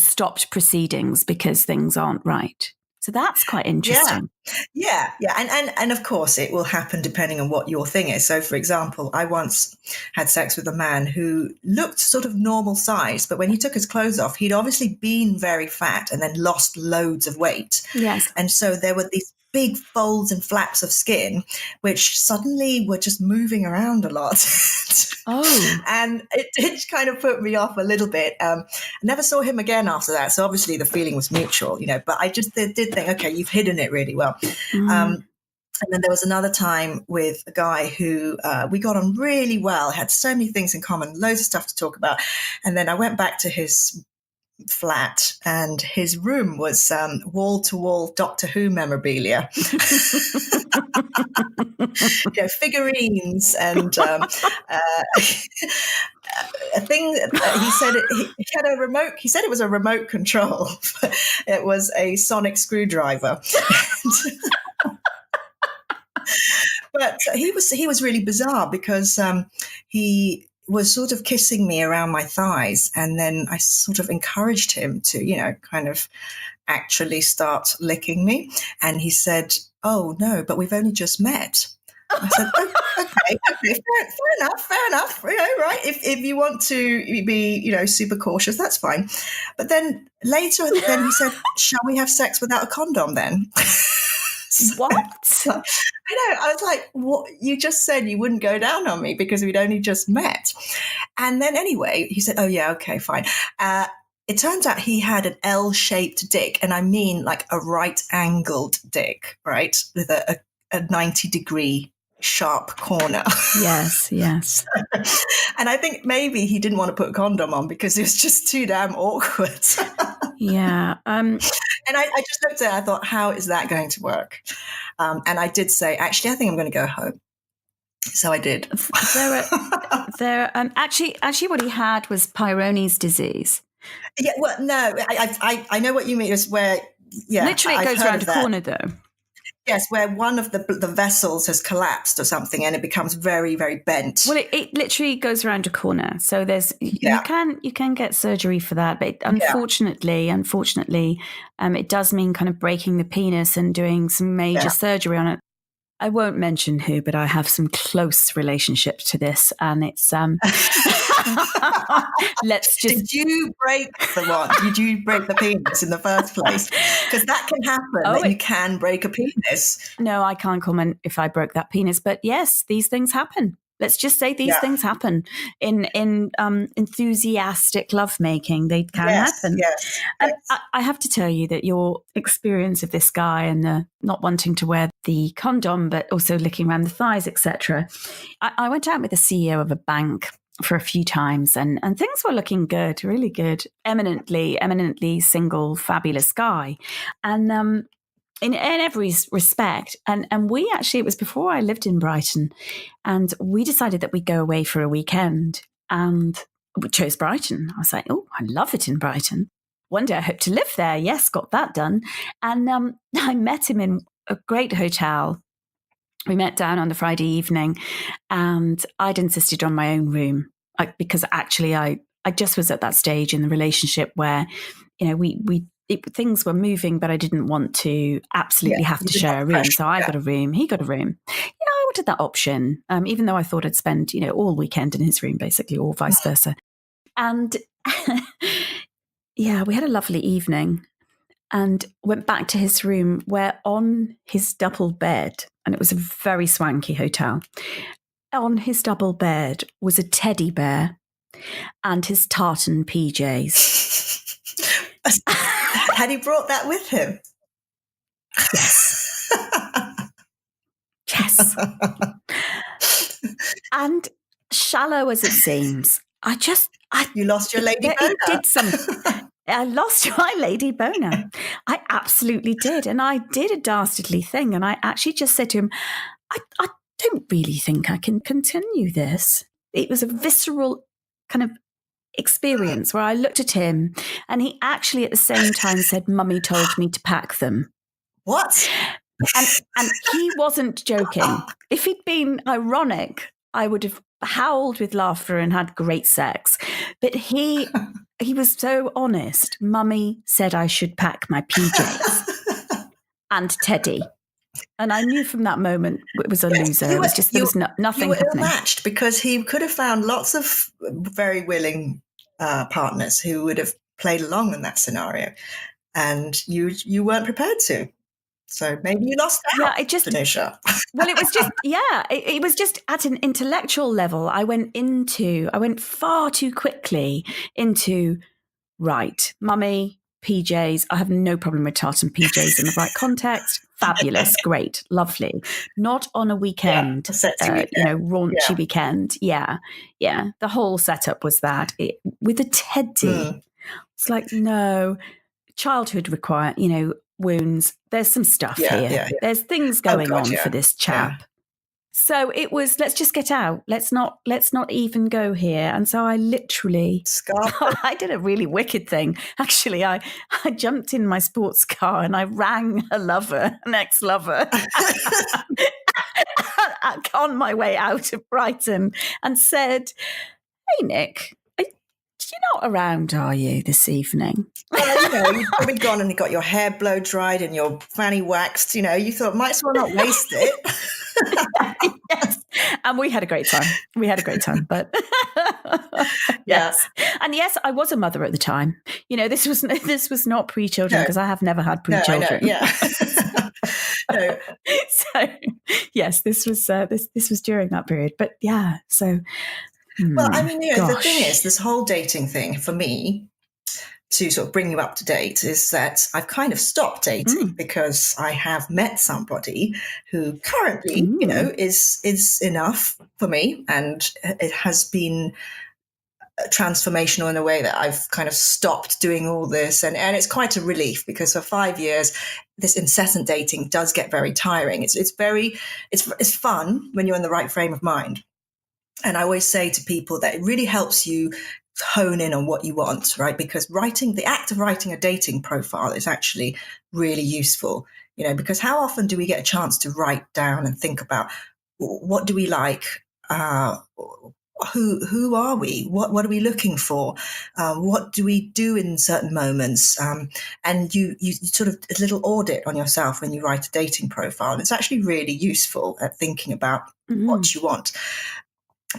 stopped proceedings because things aren't right. So that's quite interesting. Yeah. And of course it will happen depending on what your thing is. So for example, I once had sex with a man who looked sort of normal size, but when he took his clothes off, he'd obviously been very fat and then lost loads of weight. Yes. And so there were these big folds and flaps of skin, which suddenly were just moving around a lot. And it did kind of put me off a little bit. I never saw him again after that. So obviously the feeling was mutual, but I just did think, okay, you've hidden it really well. And then there was another time with a guy who we got on really well, had so many things in common, loads of stuff to talk about. And then I went back to his flat and his room was wall-to-wall Doctor Who memorabilia. Figurines and a thing. He said he had a remote. He said it was a remote control. It was a sonic screwdriver. But he was really bizarre because he was sort of kissing me around my thighs, and then I sort of encouraged him to, kind of actually start licking me. And he said, "Oh no, but we've only just met." I said, okay, fair enough. Right. If you want to be, super cautious, that's fine. But then later, he said, "Shall we have sex without a condom then?" What? I know. I was like, what? You just said you wouldn't go down on me because we'd only just met. And then anyway, he said, "Oh yeah, okay, fine." It turns out he had an L-shaped dick, and I mean like a right-angled dick, right? With a 90-degree sharp corner. Yes. And I think maybe he didn't want to put a condom on because it was just too damn awkward. Yeah. And I just looked at it, I thought, how is that going to work? And I did say, actually, I think I'm going to go home. So I did. Actually, what he had was Peyronie's disease. Yeah, well, no, I know what you mean. Is where, literally it goes around the corner, though. Yes, where one of the vessels has collapsed or something, and it becomes very, very bent. Well, it literally goes around a corner. So there's Yeah. you can get surgery for that, but unfortunately, it does mean kind of breaking the penis and doing some major surgery on it. I won't mention who, but I have some close relationship to this, and it's let's just. Did you break the one? Did you break the penis in the first place? Because that can happen. You can break a penis. No, I can't comment if I broke that penis, but yes, these things happen. Let's just say these things happen in enthusiastic lovemaking. They can happen. Yes. And I have to tell you that your experience of this guy and the not wanting to wear the condom, but also licking around the thighs, etc. I went out with the CEO of a bank for a few times, and things were looking good, really good. Eminently single, fabulous guy, and in every respect. And we actually, it was before I lived in Brighton, and we decided that we'd go away for a weekend, and we chose Brighton. I was like, oh, I love it in Brighton. One day I hope to live there. Yes, got that done. And I met him in a great hotel. We met down on the Friday evening, and I'd insisted on my own room because actually I just was at that stage in the relationship where, things were moving, but I didn't want to absolutely have to share a room. So I got a room, he got a room. I wanted that option, even though I thought I'd spend, all weekend in his room, basically, or vice versa. And we had a lovely evening and went back to his room, where on his double bed, and it was a very swanky hotel, on his double bed was a teddy bear and his tartan PJs. Had he brought that with him? Yes. Yes. And shallow as it seems, you lost your lady boner. I lost my lady boner. I absolutely did. And I did a dastardly thing. And I actually just said to him, I don't really think I can continue this. It was a visceral kind of experience where I looked at him, and he actually at the same time said, Mummy told me to pack them. What? And he wasn't joking. If he'd been ironic, I would have howled with laughter and had great sex. But he was so honest. Mummy said I should pack my PJs and Teddy. And I knew from that moment it was a loser. It was just, there was nothing you were happening. Ill-matched, because he could have found lots of very willing partners who would have played along in that scenario, and you weren't prepared to. So maybe you lost out, Danusia. Well, it was just, it was just at an intellectual level. I went far too quickly into, right, Mummy, PJs. I have no problem with tartan PJs in the right context. Fabulous, great, lovely. Not on a weekend, raunchy weekend. Yeah. The whole setup was that with a teddy. It's like, no, childhood wounds. There's some stuff here. Yeah. There's things going on for this chap. Yeah. So it was, let's just get out. Let's not even go here. And so I literally, I did a really wicked thing. Actually, I jumped in my sports car and I rang an ex-lover on my way out of Brighton and said, hey, Nick, you're not around, are you, this evening? Well, you'd probably gone and you got your hair blow dried and your fanny waxed. You thought, might as well not waste it. Yes. And we had a great time. But yes. And yes, I was a mother at the time. This was not pre-children, because I have never had pre-children. No, no. So yes, this was during that period. But yeah, so. Well, I mean, the thing is, this whole dating thing for me, to sort of bring you up to date, is that I've kind of stopped dating because I have met somebody who currently, is enough for me, and it has been transformational in a way that I've kind of stopped doing all this, and it's quite a relief, because for 5 years this incessant dating does get very tiring. It's fun when you're in the right frame of mind. And I always say to people that it really helps you hone in on what you want, right? Because the act of writing a dating profile is actually really useful. because how often do we get a chance to write down and think about what do we like? Who are we? What are we looking for? What do we do in certain moments? And you sort of a little audit on yourself when you write a dating profile. And it's actually really useful at thinking about what you want.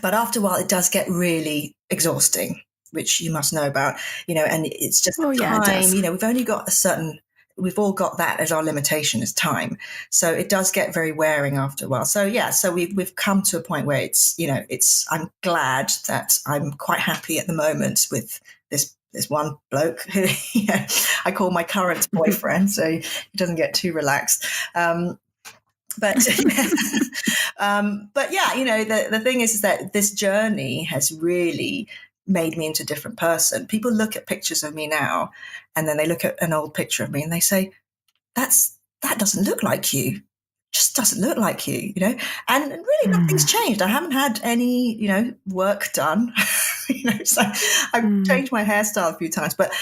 But after a while, it does get really exhausting, which you must know about, and it's just time, we've only got we've all got that as our limitation is time. So it does get very wearing after a while. So we've come to a point where I'm glad that I'm quite happy at the moment with this one bloke who I call my current boyfriend, so he doesn't get too relaxed. But the thing is that this journey has really made me into a different person. People look at pictures of me now, and then they look at an old picture of me and they say, that doesn't look like you. Just doesn't look like you, and really nothing's changed. I haven't had any, work done, so I've changed my hairstyle a few times, but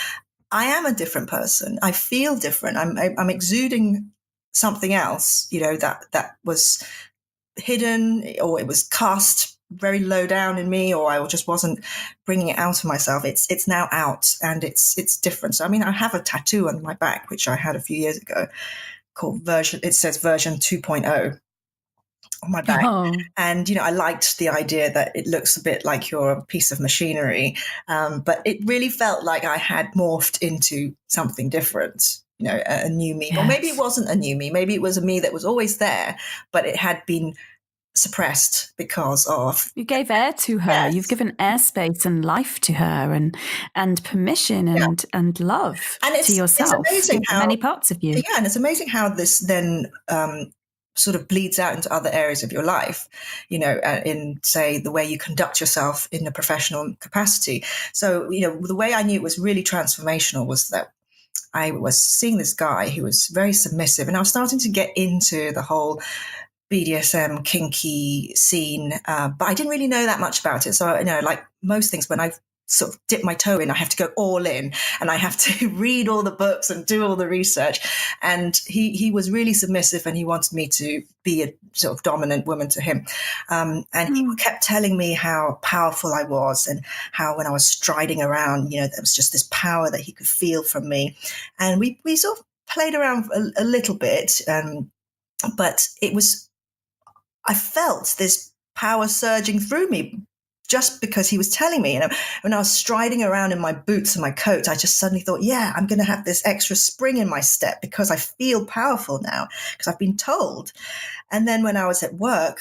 I am a different person. I feel different. I'm exuding something else, that was hidden, or it was cast very low down in me, or I just wasn't bringing it out of myself. It's now out, and it's different. So, I have a tattoo on my back, which I had a few years ago, called it says version 2.0 on my back. Oh. And, I liked the idea that it looks a bit like you're a piece of machinery. But it really felt like I had morphed into something different, a new me. Yes. Or maybe it wasn't a new me. Maybe it was a me that was always there, but it had been suppressed because of... You gave air to her. Yes. You've given airspace and life to her, and permission and love to yourself. It's amazing how many parts of you. Yeah, and it's amazing how this then sort of bleeds out into other areas of your life, in, say, the way you conduct yourself in a professional capacity. So, the way I knew it was really transformational was that I was seeing this guy who was very submissive, and I was starting to get into the whole BDSM kinky scene, but I didn't really know that much about it. So, like most things, when I sort of dip my toe in, I have to go all in, and I have to read all the books and do all the research. And he was really submissive, and he wanted me to be a sort of dominant woman to him. And he kept telling me how powerful I was, and how when I was striding around, there was just this power that he could feel from me. And we sort of played around a little bit, but I felt this power surging through me just because he was telling me. When I was striding around in my boots and my coat, I just suddenly thought, yeah, I'm going to have this extra spring in my step because I feel powerful now, because I've been told. And then when I was at work,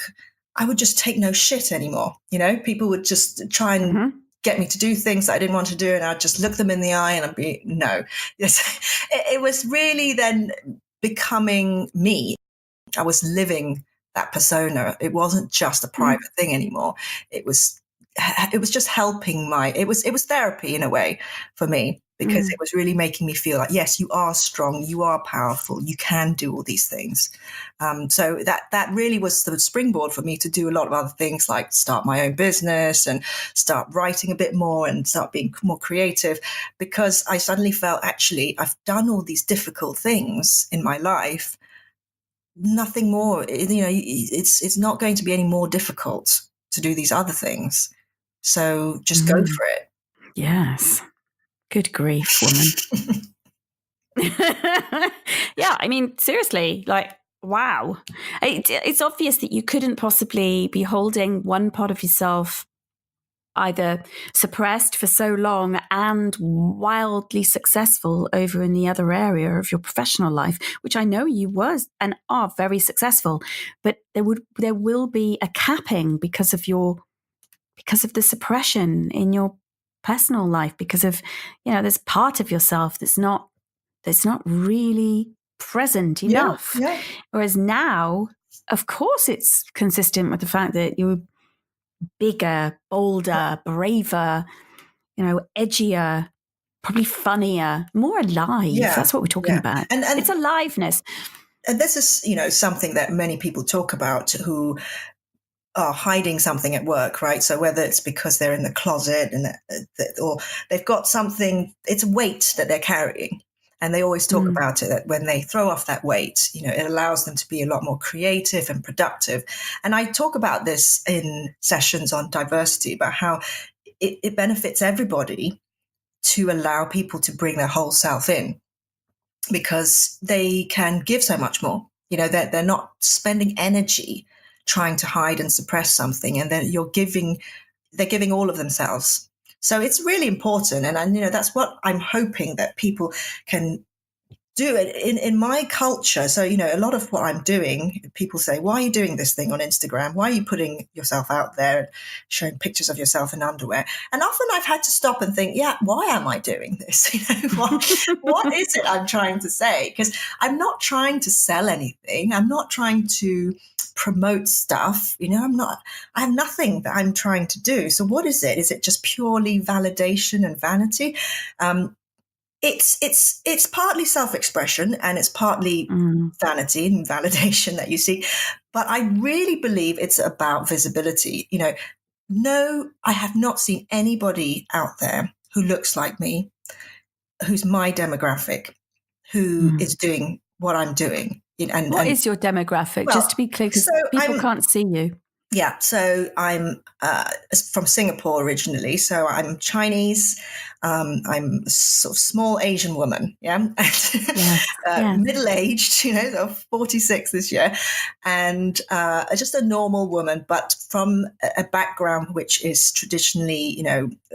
I would just take no shit anymore. People would just try and get me to do things that I didn't want to do, and I'd just look them in the eye and I'd be, no. Yes. It was really then becoming me. I was living that persona. It wasn't just a private thing anymore. It was just helping it was therapy in a way for me, because it was really making me feel like, yes, you are strong, you are powerful, you can do all these things. So that really was the springboard for me to do a lot of other things, like start my own business and start writing a bit more and start being more creative, because I suddenly felt, actually, I've done all these difficult things in my life. Nothing more, it's not going to be any more difficult to do these other things. So just go for it. Yes. Good grief, woman. Yeah, seriously, like, wow. It's obvious that you couldn't possibly be holding one part of yourself either suppressed for so long and wildly successful over in the other area of your professional life, which I know you was and are very successful, but there will be a capping because of the suppression in your personal life, because of, there's part of yourself that's not really present enough. Yeah. Whereas now, of course, it's consistent with the fact that you're bigger, bolder, braver, edgier, probably funnier, more alive. Yeah. That's what we're talking about. And it's aliveness. And this is, something that many people talk about who are hiding something at work, right? So whether it's because they're in the closet or they've got something, it's weight that they're carrying. And they always talk about it, that when they throw off that weight, it allows them to be a lot more creative and productive. And I talk about this in sessions on diversity, about how it benefits everybody to allow people to bring their whole self in, because they can give so much more. They're not spending energy trying to hide and suppress something, and then they're giving all of themselves. So it's really important. And that's what I'm hoping that people can do it in my culture. So, a lot of what I'm doing, people say, why are you doing this thing on Instagram? Why are you putting yourself out there and showing pictures of yourself in underwear? And often I've had to stop and think, why am I doing this? What is it I'm trying to say? Because I'm not trying to sell anything. I'm not trying to promote stuff. I have nothing that I'm trying to do. So what is it? Is it just purely validation and vanity? It's partly self-expression, and it's partly vanity and validation that you see. But I really believe it's about visibility. No, I have not seen anybody out there who looks like me, who's my demographic, who is doing what I'm doing. What is your demographic? Well, just to be clear, because people can't see you. Yeah, so I'm from Singapore originally. So I'm Chinese. I'm a sort of small Asian woman, middle-aged, so 46 this year, and just a normal woman, but from a background which is traditionally,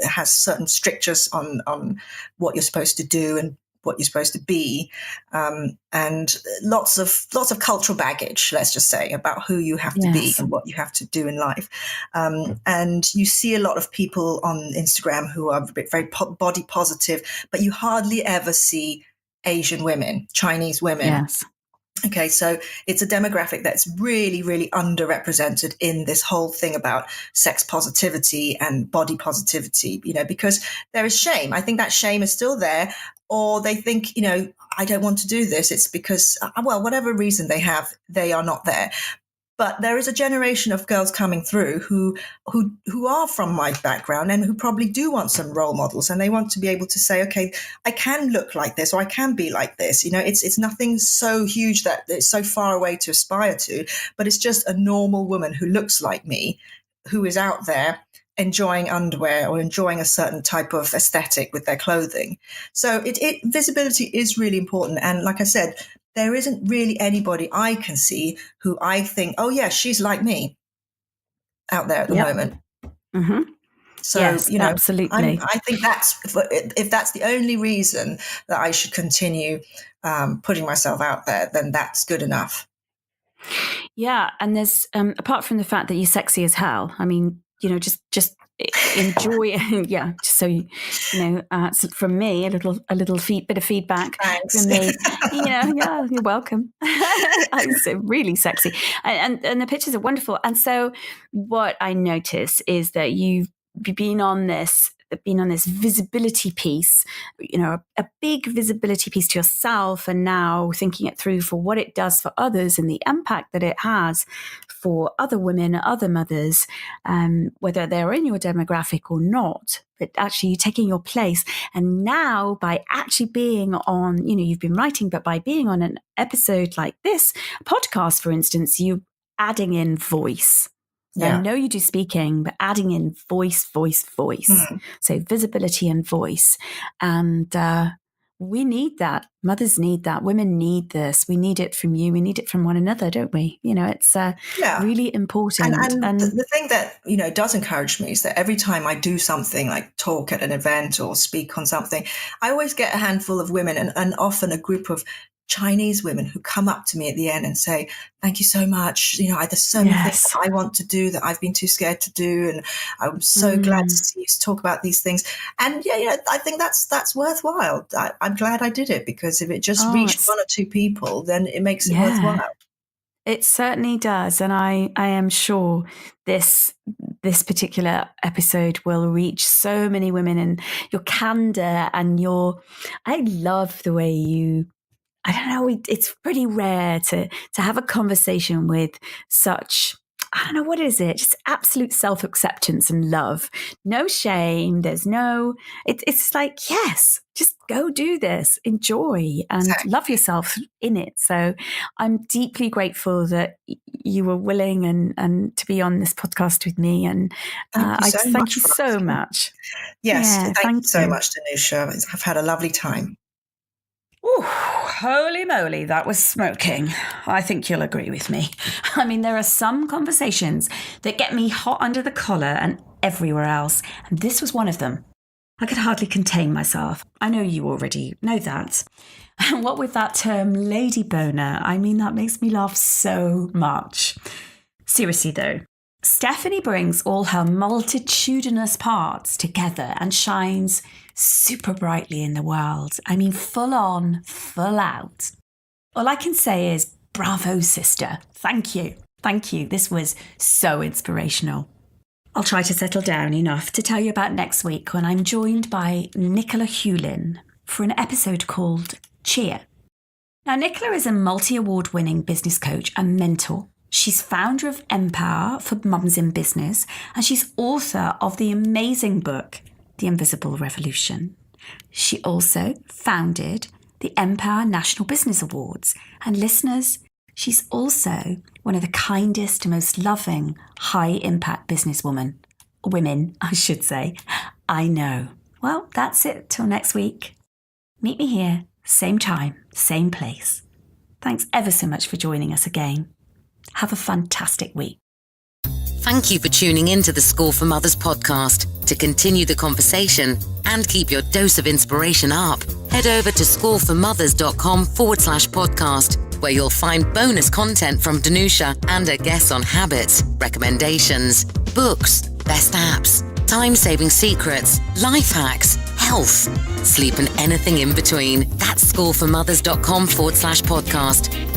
has certain strictures on what you're supposed to do and what you're supposed to be, and lots of cultural baggage, let's just say, about who you have to be and what you have to do in life. And you see a lot of people on Instagram who are very body positive, but you hardly ever see Asian women, Chinese women. Yes. Okay, so it's a demographic that's really, really underrepresented in this whole thing about sex positivity and body positivity, because there is shame. I think that shame is still there, or they think, I don't want to do this. It's because, whatever reason they have, they are not there. But there is a generation of girls coming through who are from my background and who probably do want some role models, and they want to be able to say, okay, I can look like this, or I can be like this. It's nothing so huge that it's so far away to aspire to, but it's just a normal woman who looks like me, who is out there enjoying underwear or enjoying a certain type of aesthetic with their clothing. So visibility is really important. And like I said, there isn't really anybody I can see who I think, oh yeah, she's like me out there at the moment. Mm-hmm. So, yes, absolutely. I think if that's the only reason that I should continue putting myself out there, then that's good enough. Yeah. And there's, apart from the fact that you're sexy as hell, I mean, just enjoy it. Yeah, just so so from me, a little bit of feedback. Thanks. From me. Yeah, you're welcome. It's really sexy, and the pictures are wonderful. And so what I notice is that you've been on this visibility piece, a big visibility piece to yourself, and now thinking it through for what it does for others and the impact that it has for other women, other mothers, whether they're in your demographic or not, but actually you're taking your place. And now by actually being on, you've been writing, but by being on an episode like this, a podcast, for instance, you adding in voice. Yeah. I know you do speaking, but adding in voice. So visibility and voice. And we need that. Mothers need that. Women need this. We need it from you. We need it from one another, don't we? It's really important. And the thing that, does encourage me is that every time I do something like talk at an event or speak on something, I always get a handful of women and often a group of Chinese women who come up to me at the end and say, thank you so much. There's so many things I want to do that I've been too scared to do. And I'm so glad to see you talk about these things. And I think that's worthwhile. I'm glad I did it, because if it just reached one or two people, then it makes it worthwhile. It certainly does. And I am sure this particular episode will reach so many women, and your candor and I love the way I don't know, it's pretty rare to have a conversation with such I don't know, what is it? Just absolute self-acceptance and love. No shame. There's it's like, yes, just go do this, enjoy and love yourself in it. So I'm deeply grateful that you were willing and to be on this podcast with me. And thank you so much. Yes, thank you so much, Danusha. I've had a lovely time. Ooh, holy moly, that was smoking. I think you'll agree with me. I mean, there are some conversations that get me hot under the collar and everywhere else, and this was one of them. I could hardly contain myself. I know you already know that. And what with that term lady boner, I mean, that makes me laugh so much. Seriously though, Stephanie brings all her multitudinous parts together and shines super brightly in the world. I mean, full on, full out. All I can say is, bravo, sister. Thank you. Thank you. This was so inspirational. I'll try to settle down enough to tell you about next week when I'm joined by Nicola Hewlin for an episode called Cheer. Now, Nicola is a multi-award winning business coach and mentor. She's founder of Empower for Mums in Business, and she's author of the amazing book, The Invisible Revolution. She also founded the Empower National Business Awards. And listeners, she's also one of the kindest, most loving, high-impact women, I should say, I know. Well, that's it till next week. Meet me here, same time, same place. Thanks ever so much for joining us again. Have a fantastic week. Thank you for tuning in to the School for Mothers podcast. To continue the conversation and keep your dose of inspiration up, head over to schoolformothers.com/podcast, where you'll find bonus content from Danusha and her guests on habits, recommendations, books, best apps, time-saving secrets, life hacks, health, sleep and anything in between. That's schoolformothers.com/podcast.